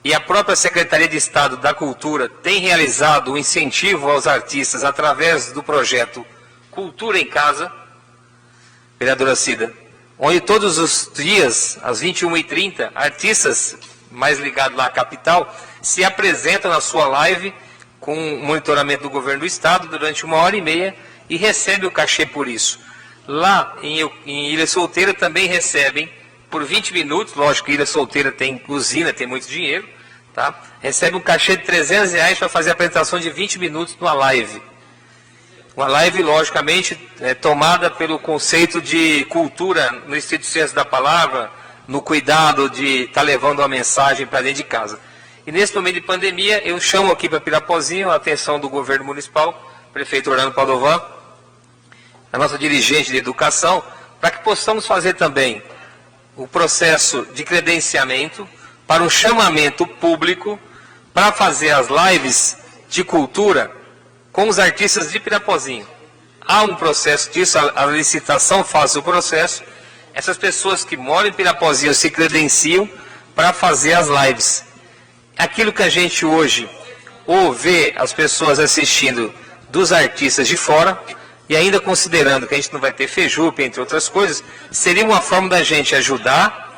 e a própria Secretaria de Estado da Cultura têm realizado o incentivo aos artistas através do projeto Cultura em Casa, vereadora Cida, onde todos os dias, às 21h30, artistas mais ligados lá à capital, se apresentam na sua live com monitoramento do governo do estado durante 1h30 e recebem o cachê por isso. Lá em Ilha Solteira também recebem por 20 minutos, lógico que Ilha Solteira tem usina, tem muito dinheiro, tá? Recebe um cachê de R$300 para fazer a apresentação de 20 minutos numa live. Uma live, logicamente, tomada pelo conceito de cultura, no estrito senso da palavra, no cuidado de estar levando uma mensagem para dentro de casa. E nesse momento de pandemia, eu chamo aqui para Pirapozinho a atenção do governo municipal, prefeito Orlando Padovan, a nossa dirigente de educação, para que possamos fazer também o processo de credenciamento para um chamamento público para fazer as lives de cultura com os artistas de Pirapozinho. Há um processo disso, a licitação faz o processo, essas pessoas que moram em Pirapozinho se credenciam para fazer as lives. Aquilo que a gente hoje vê as pessoas assistindo dos artistas de fora, e ainda considerando que a gente não vai ter Fejupe, entre outras coisas, seria uma forma da gente ajudar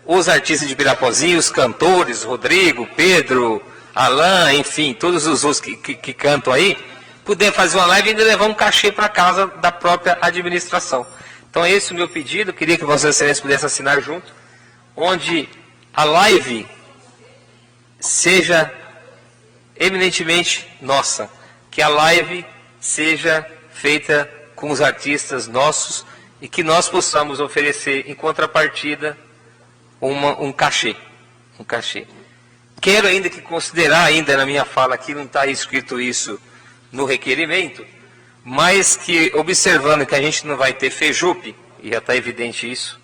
os artistas de Pirapozinho, os cantores, Rodrigo, Pedro, Alain, enfim, todos os outros que cantam aí, poder fazer uma live e ainda levar um cachê para casa da própria administração. Então esse é o meu pedido, queria que Vossa Excelência pudesse assinar junto, onde a live seja eminentemente nossa, que a live seja feita com os artistas nossos e que nós possamos oferecer em contrapartida um cachê. um cachê. Quero ainda que considerar, ainda na minha fala aqui, não está escrito isso no requerimento, mas que, observando que a gente não vai ter FEJUP, e já está evidente isso,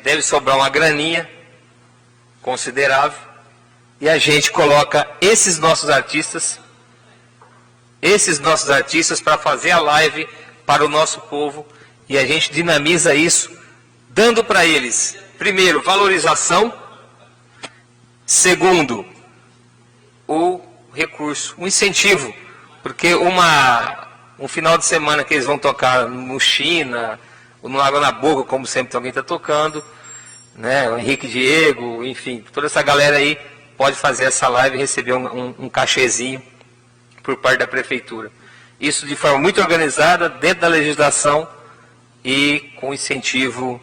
deve sobrar uma graninha considerável, e a gente coloca esses nossos artistas para fazer a live para o nosso povo, e a gente dinamiza isso, dando para eles, primeiro, valorização, segundo, o recurso, um incentivo, porque um final de semana que eles vão tocar no China, ou no Água na Boca, como sempre alguém está tocando, né, o Henrique Diego, enfim, toda essa galera aí pode fazer essa live e receber um cachezinho por parte da prefeitura. Isso de forma muito organizada, dentro da legislação e com incentivo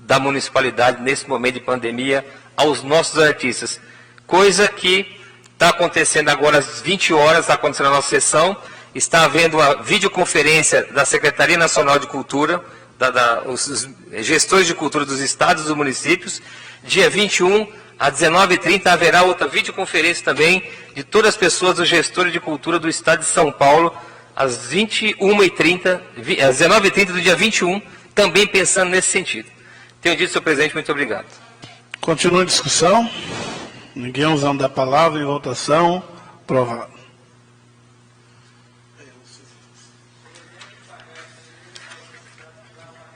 da municipalidade nesse momento de pandemia aos nossos artistas. Coisa que está acontecendo agora às 20 horas, está acontecendo a nossa sessão, está havendo uma videoconferência da Secretaria Nacional de Cultura, os gestores de cultura dos estados e dos municípios. Dia 21, às 19h30, haverá outra videoconferência também de todas as pessoas, os gestores de cultura do estado de São Paulo, às 21h30, às 19h30 do dia 21, também pensando nesse sentido. Tenho dito, senhor presidente, muito obrigado. Continua a discussão. Ninguém usando a palavra em votação. Aprovado.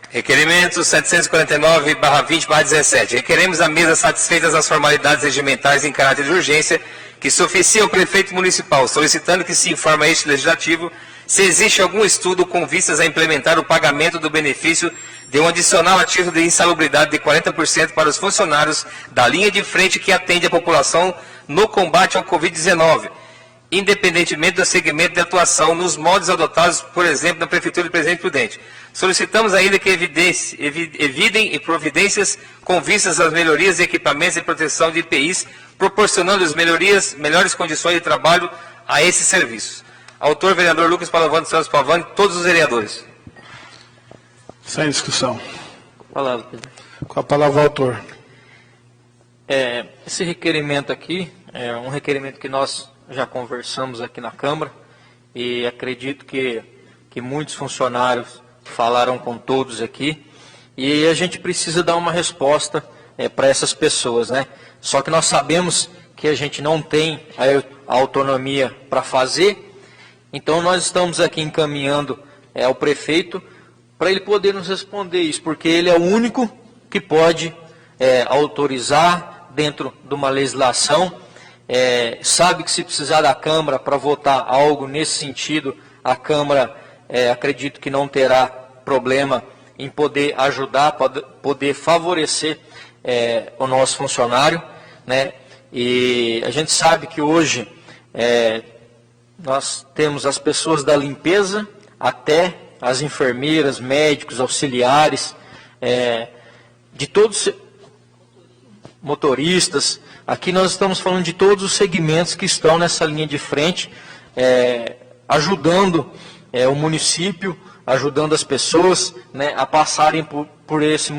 Requerimento 749/20/17. Requeremos a mesa satisfeitas as formalidades regimentais em caráter de urgência que se oficia ao prefeito municipal, solicitando que se informe a este legislativo se existe algum estudo com vistas a implementar o pagamento do benefício de um adicional a título de insalubridade de 40% para os funcionários da linha de frente que atende a população no combate ao Covid-19, independentemente do segmento de atuação, nos moldes adotados, por exemplo, na Prefeitura de Presidente Prudente. Solicitamos ainda que evitem providências com vistas às melhorias de equipamentos de proteção de IPIs, proporcionando as melhores condições de trabalho a esses serviços. Autor, vereador Lucas Palavano Santos Pavani, todos os vereadores. Sem discussão. Palavra, presidente. Com a palavra o autor. Esse requerimento aqui é um requerimento que nós já conversamos aqui na Câmara e acredito que muitos funcionários falaram com todos aqui e a gente precisa dar uma resposta para essas pessoas, né? Só que nós sabemos que a gente não tem a autonomia para fazer, então nós estamos aqui encaminhando ao prefeito para ele poder nos responder isso, porque ele é o único que pode autorizar dentro de uma legislação. Sabe que se precisar da Câmara para votar algo nesse sentido, a Câmara acredito que não terá problema em poder ajudar, poder favorecer o nosso funcionário, né? E a gente sabe que hoje nós temos as pessoas da limpeza até as enfermeiras, médicos, auxiliares, de todos motoristas. Aqui nós estamos falando de todos os segmentos que estão nessa linha de frente, ajudando o município, ajudando as pessoas, né, a passarem por esse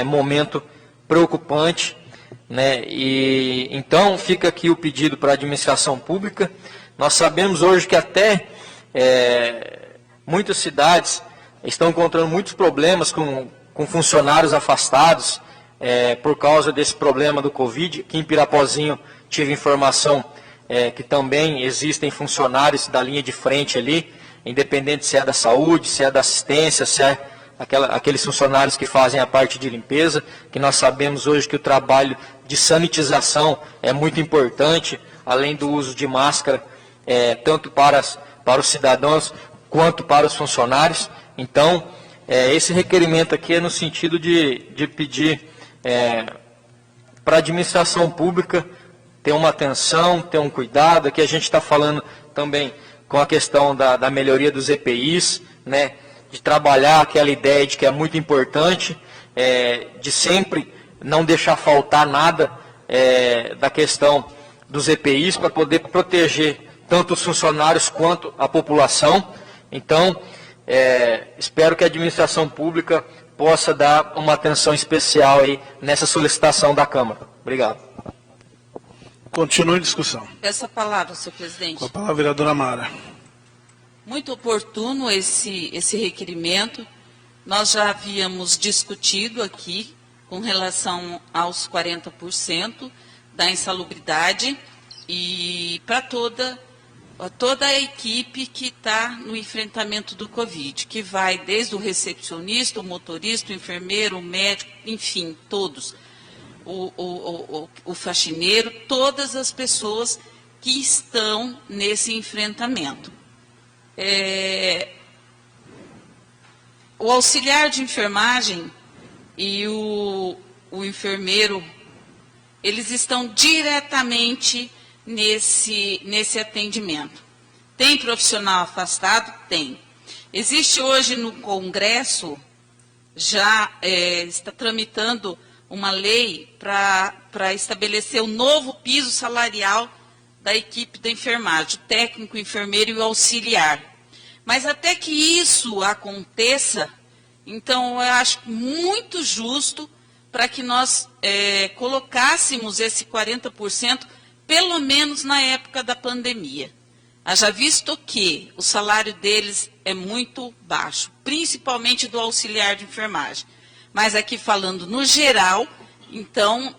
momento preocupante, né? E então fica aqui o pedido para a administração pública. Nós sabemos hoje que até muitas cidades estão encontrando muitos problemas com funcionários afastados, por causa desse problema do Covid. Aqui em Pirapozinho tive informação que também existem funcionários da linha de frente ali, independente se é da saúde, se é da assistência, se é aqueles funcionários que fazem a parte de limpeza, que nós sabemos hoje que o trabalho de sanitização é muito importante, além do uso de máscara, tanto para os cidadãos quanto para os funcionários. Então, esse requerimento aqui é no sentido de pedir para a administração pública ter uma atenção, ter um cuidado. Aqui a gente está falando também com a questão da melhoria dos EPIs, né, de trabalhar aquela ideia de que é muito importante, de sempre não deixar faltar nada da questão dos EPIs para poder proteger tanto os funcionários quanto a população. Então, espero que a administração pública possa dar uma atenção especial aí nessa solicitação da Câmara. Obrigado. Continue a discussão. Peço a palavra, senhor presidente. Com a palavra, a vereadora Mara. Muito oportuno esse requerimento. Nós já havíamos discutido aqui com relação aos 40% da insalubridade e para toda a equipe que está no enfrentamento do Covid, que vai desde o recepcionista, o motorista, o enfermeiro, o médico, enfim, todos, o faxineiro, todas as pessoas que estão nesse enfrentamento. O auxiliar de enfermagem e o enfermeiro, eles estão diretamente nesse atendimento. Tem profissional afastado? Tem. Existe hoje no Congresso, já está tramitando uma lei para estabelecer o novo piso salarial da equipe da enfermagem, o técnico, o enfermeiro e o auxiliar. Mas até que isso aconteça, então eu acho muito justo para que nós colocássemos esse 40%, pelo menos na época da pandemia. Haja visto que o salário deles é muito baixo, principalmente do auxiliar de enfermagem. Mas aqui falando no geral, então,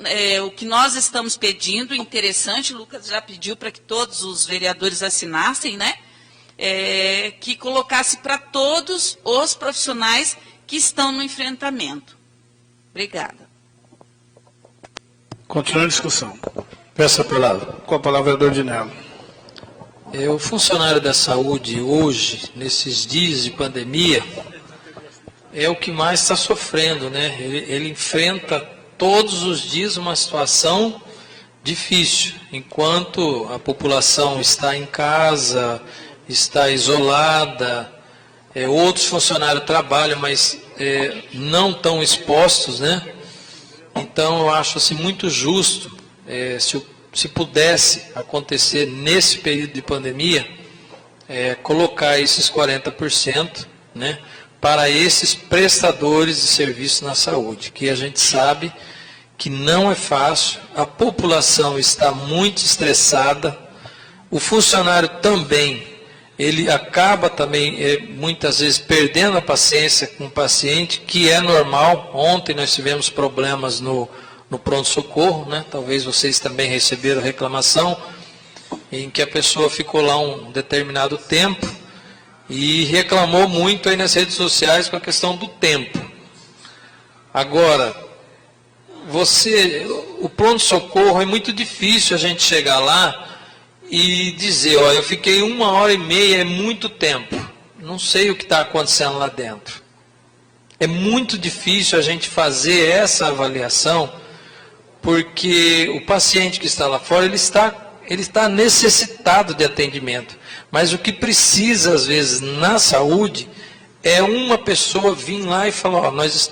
o que nós estamos pedindo, interessante, o Lucas já pediu para que todos os vereadores assinassem, né? Que colocasse para todos os profissionais que estão no enfrentamento. Obrigada. Continue a discussão. Peço a palavra. Com a palavra, vereador Dinello. O funcionário da saúde hoje, nesses dias de pandemia, é o que mais está sofrendo, né? Ele enfrenta todos os dias uma situação difícil, enquanto a população está em casa, está isolada, outros funcionários trabalham, mas não tão expostos, né? Então eu acho assim, muito justo, se pudesse acontecer nesse período de pandemia, colocar esses 40%, né, para esses prestadores de serviço na saúde, que a gente sabe que não é fácil, a população está muito estressada, o funcionário também, ele acaba também, muitas vezes, perdendo a paciência com o paciente, que é normal. Ontem nós tivemos problemas no pronto-socorro, né? Talvez vocês também receberam reclamação, em que a pessoa ficou lá um determinado tempo e reclamou muito aí nas redes sociais com a questão do tempo. Agora, o pronto-socorro é muito difícil a gente chegar lá e dizer, ó, eu fiquei 1h30, é muito tempo. Não sei o que está acontecendo lá dentro. É muito difícil a gente fazer essa avaliação, porque o paciente que está lá fora, ele está necessitado de atendimento. Mas o que precisa, às vezes, na saúde, é uma pessoa vir lá e falar, ó, nós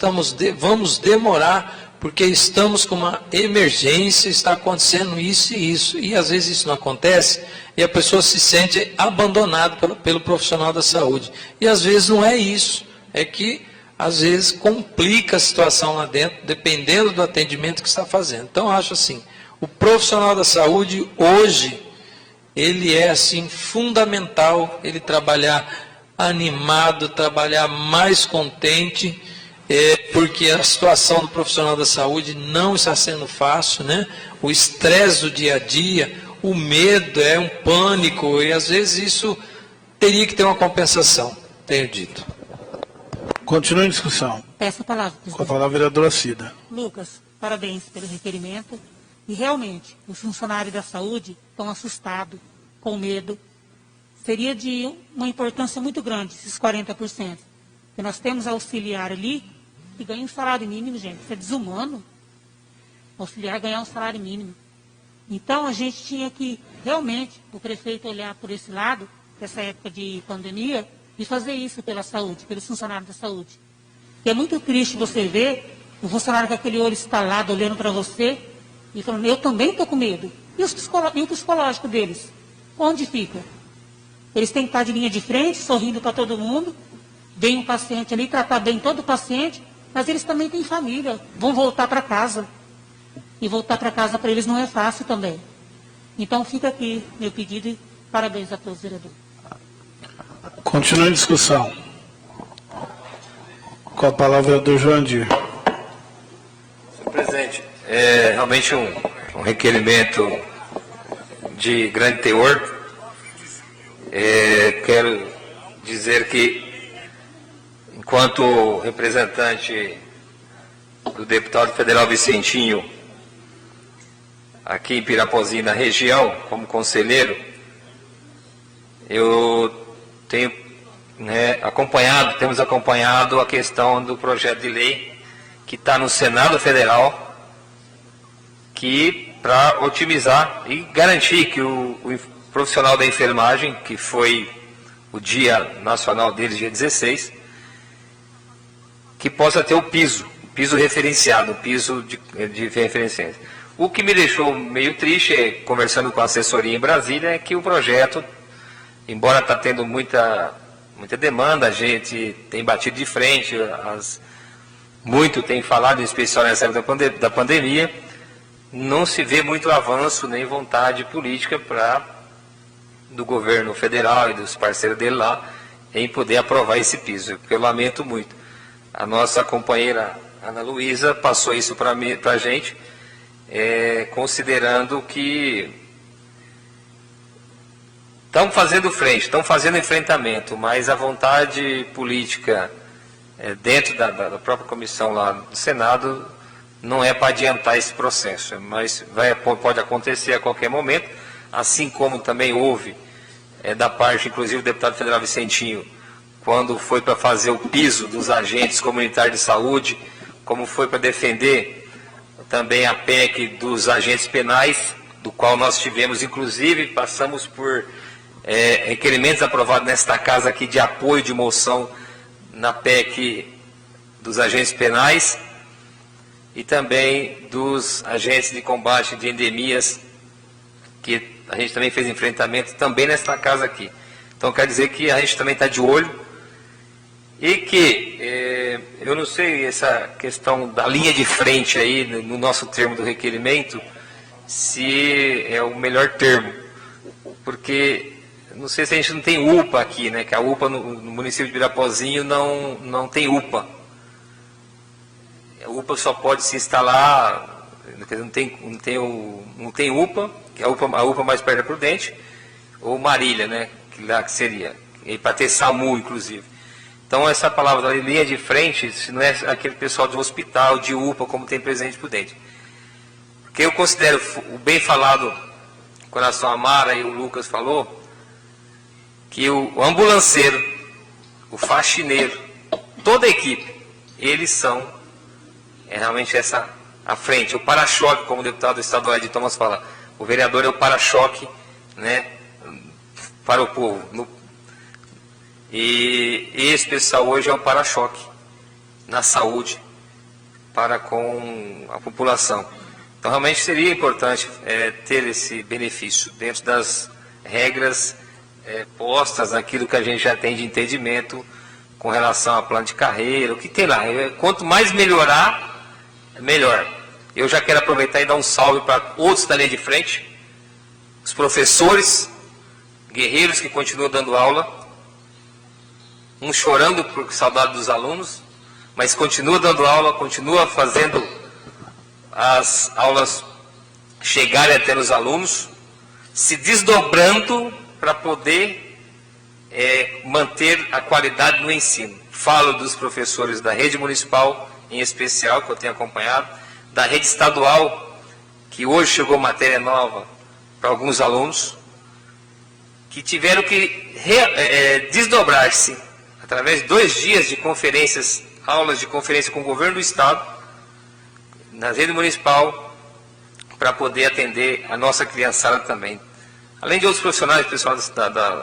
vamos demorar, porque estamos com uma emergência, está acontecendo isso e isso. E às vezes isso não acontece e a pessoa se sente abandonada pelo profissional da saúde. E às vezes não é isso, é que às vezes complica a situação lá dentro, dependendo do atendimento que está fazendo. Então acho assim, o profissional da saúde hoje, ele é assim fundamental, ele trabalhar animado, trabalhar mais contente, porque a situação do profissional da saúde não está sendo fácil, né? O estresse do dia a dia, o medo, um pânico, e às vezes isso teria que ter uma compensação, tenho dito. Continue a discussão. Peço a palavra, presidente. Com a palavra, a vereadora Cida. Lucas, parabéns pelo requerimento. E realmente, os funcionários da saúde estão assustados, com medo. Seria de uma importância muito grande, esses 40%. Porque nós temos auxiliar ali que ganha um salário mínimo, gente. Isso é desumano. O auxiliar ganhar um salário mínimo. Então, a gente tinha que, realmente, o prefeito olhar por esse lado, nessa época de pandemia, e fazer isso pela saúde, pelos funcionários da saúde. E é muito triste você ver o funcionário com aquele olho estalado, olhando para você, e falando, eu também estou com medo. E o psicológico deles? Onde fica? Eles têm que estar de linha de frente, sorrindo para todo mundo, vem um paciente ali, tratar bem todo o paciente, Mas eles também têm família, vão voltar para casa. E voltar para casa para eles não é fácil também. Então fica aqui meu pedido e parabéns a todos, vereador. Continua a discussão. Com a palavra, vereador Joandir. Senhor presidente, é realmente um requerimento de grande teor. Quero dizer que, enquanto representante do deputado federal Vicentinho, aqui em Pirapozinho, na região, como conselheiro, eu tenho temos acompanhado a questão do projeto de lei que está no Senado Federal, que para otimizar e garantir que o profissional da enfermagem, que foi o dia nacional deles, dia 16, que possa ter o piso referenciado, o piso de referência. O que me deixou meio triste, conversando com a assessoria em Brasília, é que o projeto, embora está tendo muita demanda, a gente tem batido de frente, muito tem falado, em especial nessa época da pandemia, não se vê muito avanço nem vontade política do governo federal e dos parceiros dele lá em poder aprovar esse piso. Eu lamento muito. A nossa companheira Ana Luísa passou isso para a gente, considerando que estão fazendo frente, estão fazendo enfrentamento, mas a vontade política dentro da própria comissão lá do Senado não é para adiantar esse processo, mas pode acontecer a qualquer momento, assim como também houve da parte, inclusive, do deputado federal Vicentinho, quando foi para fazer o piso dos agentes comunitários de saúde, como foi para defender também a PEC dos agentes penais, do qual nós tivemos, inclusive, passamos por requerimentos aprovados nesta casa aqui de apoio de moção na PEC dos agentes penais e também dos agentes de combate de endemias, que a gente também fez enfrentamento também nesta casa aqui. Então quer dizer que a gente também está de olho e que eu não sei essa questão da linha de frente aí no nosso termo do requerimento se é o melhor termo, porque não sei se a gente não tem UPA aqui, né? Que a UPA no município de Pirapozinho não tem UPA. A UPA só pode se instalar, não tem UPA, que é a UPA mais perto da Prudente, ou Marília, né? Que seria, para ter SAMU, inclusive. Então, essa palavra da linha de frente, se não é aquele pessoal do hospital, de UPA, como tem presente Prudente. Que eu considero o bem falado, quando a senhora Amara e o Lucas falou, que o ambulanceiro, o faxineiro, toda a equipe, eles são realmente a frente, o para-choque, como o deputado estadual de Thomas fala. O vereador é o para-choque, né, para o povo. E esse pessoal hoje é o para-choque na saúde para com a população. Então, realmente seria importante ter esse benefício dentro das regras postas naquilo que a gente já tem de entendimento com relação a plano de carreira, o que tem lá. Quanto mais melhorar, melhor. Eu já quero aproveitar e dar um salve para outros da linha de frente, os professores, guerreiros que continuam dando aula, uns chorando por saudade dos alunos, mas continua dando aula, continua fazendo as aulas chegarem até os alunos, se desdobrando para poder manter a qualidade no ensino. Falo dos professores da rede municipal, em especial, que eu tenho acompanhado, da rede estadual, que hoje chegou matéria nova para alguns alunos, que tiveram que desdobrar-se, através de 2 dias de conferências, aulas de conferência com o governo do estado, na rede municipal, para poder atender a nossa criançada também. Além de outros profissionais, pessoal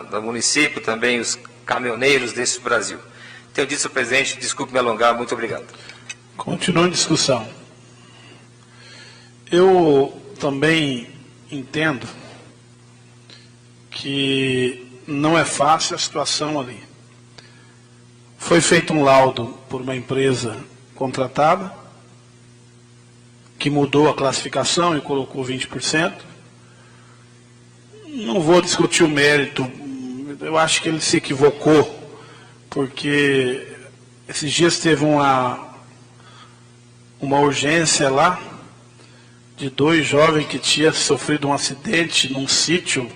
do município, também os caminhoneiros desse Brasil. Tenho dito, senhor presidente, desculpe me alongar, muito obrigado. Continua a discussão. Eu também entendo que não é fácil a situação ali. Foi feito um laudo por uma empresa contratada, que mudou a classificação e colocou 20%. Não vou discutir o mérito, eu acho que ele se equivocou, porque esses dias teve uma urgência lá, de 2 jovens que tinham sofrido um acidente num sítio,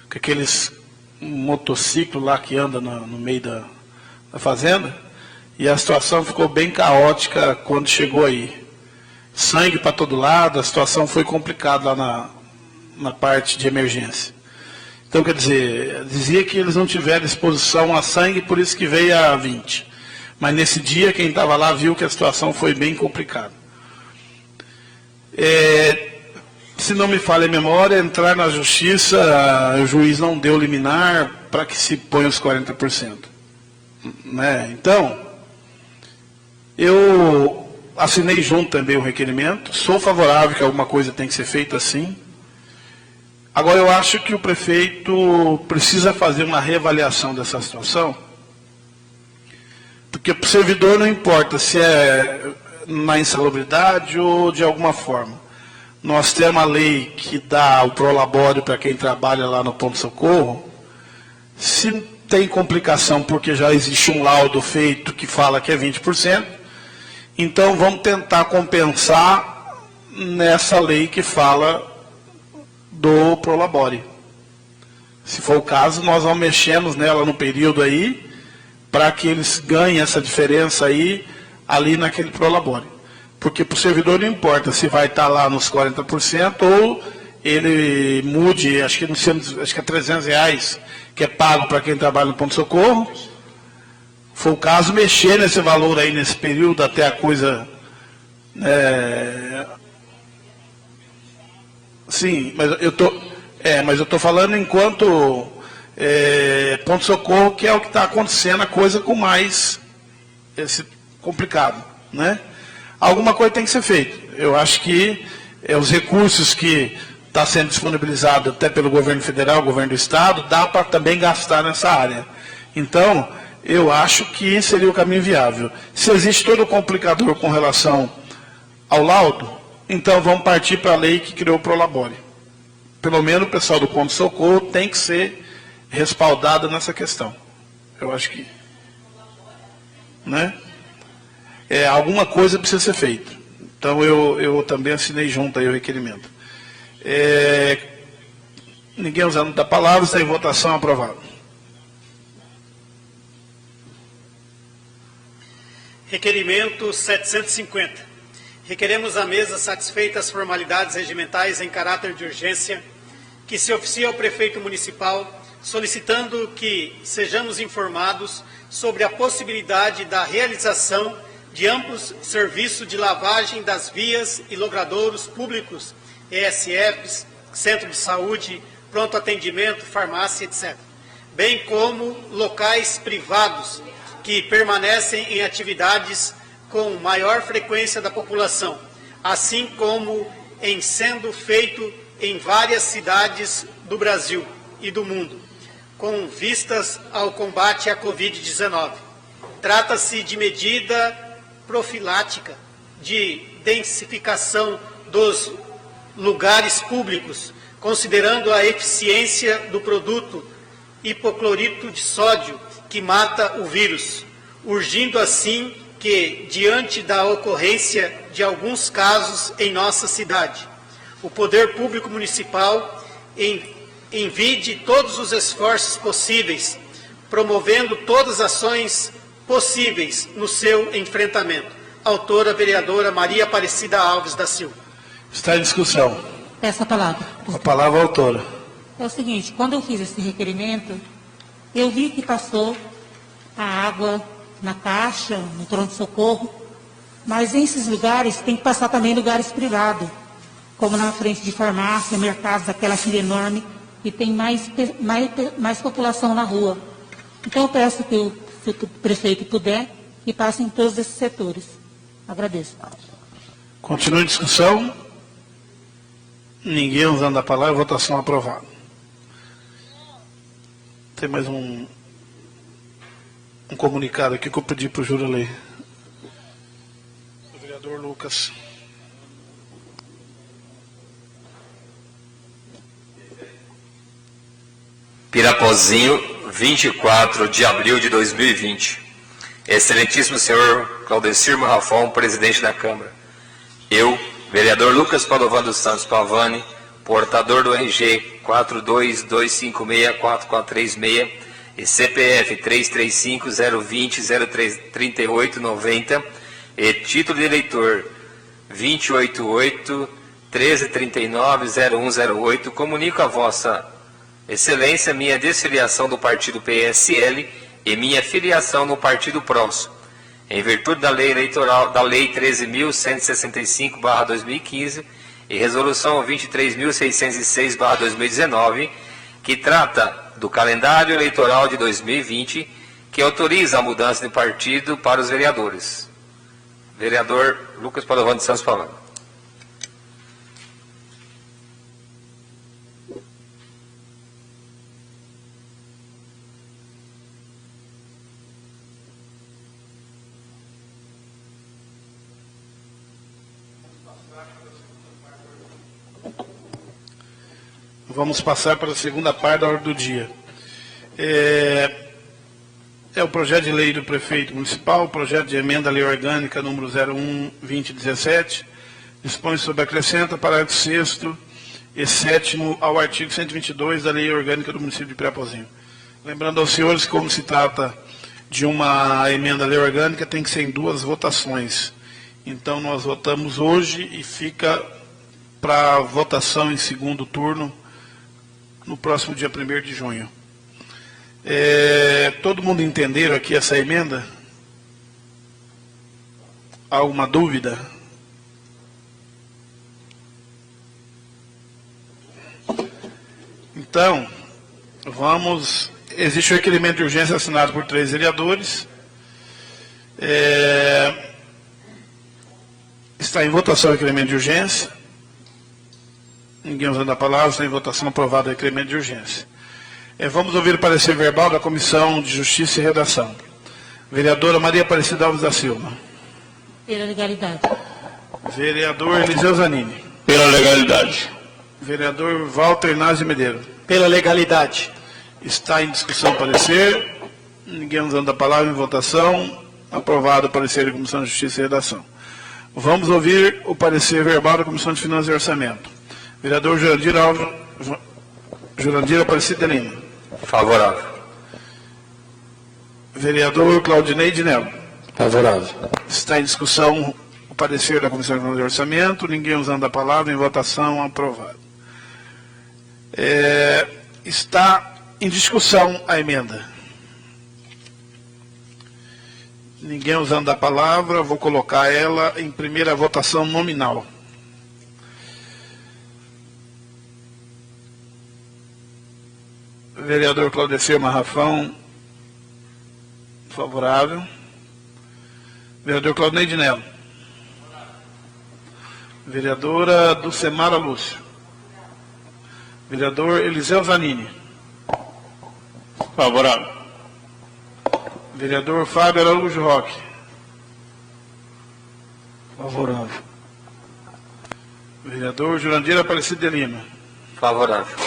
com aqueles motociclos lá que anda no meio da fazenda, e a situação ficou bem caótica quando chegou aí. Sangue para todo lado, a situação foi complicada lá na parte de emergência. Então, quer dizer, dizia que eles não tiveram exposição a sangue, por isso que veio a 20. Mas nesse dia, quem estava lá viu que a situação foi bem complicada. Se não me falha a memória, entrar na justiça, o juiz não deu liminar para que se ponha os 40%. Né? Então, eu assinei junto também o requerimento, sou favorável que alguma coisa tem que ser feita assim. Agora, eu acho que o prefeito precisa fazer uma reavaliação dessa situação, porque para o servidor não importa se é na insalubridade ou de alguma forma. Nós temos uma lei que dá o prolabore para quem trabalha lá no ponto-socorro. Se tem complicação porque já existe um laudo feito que fala que é 20%, então vamos tentar compensar nessa lei que fala do prolabore. Se for o caso, nós vamos mexendo nela no período aí, para que eles ganhem essa diferença aí, ali naquele prolabore. Porque para o servidor não importa se vai estar lá nos 40% ou ele mude, acho que é R$300 que é pago para quem trabalha no ponto-socorro. Foi o caso mexer nesse valor aí, nesse período, até a coisa... Sim, mas eu estou falando enquanto ponto-socorro, que é o que está acontecendo, a coisa com mais complicado, né? Alguma coisa tem que ser feita. Eu acho que os recursos que está sendo disponibilizado até pelo governo federal, governo do estado, dá para também gastar nessa área. Então, eu acho que seria o caminho viável. Se existe todo o complicador com relação ao laudo, então vamos partir para a lei que criou o prolabore. Pelo menos o pessoal do ponto-socorro tem que ser respaldado nessa questão. Eu acho que... Né? Alguma coisa precisa ser feita. Então, eu também assinei junto aí o requerimento. Ninguém usando da palavra, está em votação, aprovado. Requerimento 750. Requeremos à mesa, satisfeitas as formalidades regimentais em caráter de urgência, que se oficie ao prefeito municipal, solicitando que sejamos informados sobre a possibilidade da realização de amplos serviços de lavagem das vias e logradouros públicos, ESFs, centro de saúde, pronto atendimento, farmácia, etc., bem como locais privados que permanecem em atividades com maior frequência da população, assim como em sendo feito em várias cidades do Brasil e do mundo, com vistas ao combate à Covid-19. Trata-se de medida profilática de densificação dos lugares públicos, considerando a eficiência do produto hipoclorito de sódio que mata o vírus, urgindo assim que, diante da ocorrência de alguns casos em nossa cidade, o Poder Público Municipal envide todos os esforços possíveis, promovendo todas as ações possíveis no seu enfrentamento. Autora, vereadora Maria Aparecida Alves da Silva. Está em discussão. Essa palavra. A palavra autora. É o seguinte, quando eu fiz esse requerimento, eu vi que passou a água na caixa, no pronto-socorro, mas nesses lugares tem que passar também lugares privados, como na frente de farmácia, mercados, aquela fila enorme, e tem mais população na rua. Então eu peço que se o prefeito puder, que passe em todos esses setores. Agradeço. Continua em discussão. Ninguém usando a palavra, votação aprovada. Tem mais um comunicado aqui que eu pedi para o Júlio ler. Vereador Lucas. Pirapozinho, 24 de abril de 2020. Excelentíssimo senhor Claudecir Marrafão, presidente da Câmara. Eu, vereador Lucas Padovan dos Santos Pavani, portador do RG 4225644436 e CPF 335-020-033890 e título de eleitor 288-1339-0108, comunico a vossa excelência minha desfiliação do partido PSL e minha filiação no partido PROS, em virtude da lei eleitoral, da lei 13.165/2015 e resolução 23.606/2019, que trata do calendário eleitoral de 2020, que autoriza a mudança de partido para os vereadores. Vereador Lucas Padovan dos Santos Pavani. Vamos passar para a segunda parte da ordem do dia. É o projeto de lei do prefeito municipal, o projeto de emenda à lei orgânica número 01/2017, dispõe sobre acrescenta parágrafo 6º e 7º ao artigo 122 da lei orgânica do município de Pirapozinho. Lembrando aos senhores que, como se trata de uma emenda à lei orgânica, tem que ser em 2 votações. Então, nós votamos hoje e fica para votação em segundo turno no próximo dia 1º de junho. Todo mundo entenderam aqui essa emenda? Alguma dúvida? Então, vamos... Existe o requerimento de urgência assinado por 3 vereadores. Está em votação o requerimento de urgência. Ninguém usando a palavra, está em votação aprovado o requerimento de urgência. Vamos ouvir o parecer verbal da Comissão de Justiça e Redação. Vereadora Maria Aparecida Alves da Silva. Pela legalidade. Vereador Eliseu Zanini. Pela legalidade. Vereador Walter Inácio Medeiros. Pela legalidade. Está em discussão o parecer. Ninguém usando a palavra, em votação. Aprovado o parecer da Comissão de Justiça e Redação. Vamos ouvir o parecer verbal da Comissão de Finanças e Orçamento. Vereador Jurandir Aparecida Lima. Favorável. Vereador Claudinei de Nelo. Favorável. Está em discussão o parecer da Comissão de Finanças e Orçamento. Ninguém usando a palavra, em votação, aprovado. Está em discussão a emenda. Ninguém usando a palavra, vou colocar ela em primeira votação nominal. Vereador Claudecir Marrafão, favorável. Vereador Claudinei de Nelo. Vereadora Dulcemara Lúcio. Vereador Eliseu Zanini. Favorável. Vereador Fábio Araújo Roque. Favorável. Vereador Jurandir Aparecida de Lima. Favorável.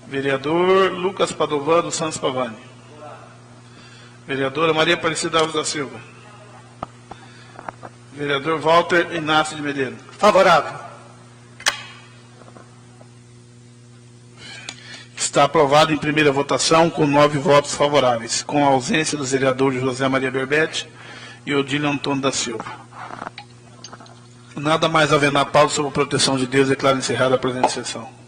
Vereador Lucas Padovan dos Santos Pavani. Vereadora Maria Aparecida Alves da Silva. Vereador Walter Inácio de Medeiros. Favorável. Está aprovado em primeira votação com 9 votos favoráveis, com a ausência dos vereadores José Maria Berbete e Odílio Antônio da Silva. Nada mais havendo na pauta sobre a proteção de Deus, declaro encerrada a presente sessão.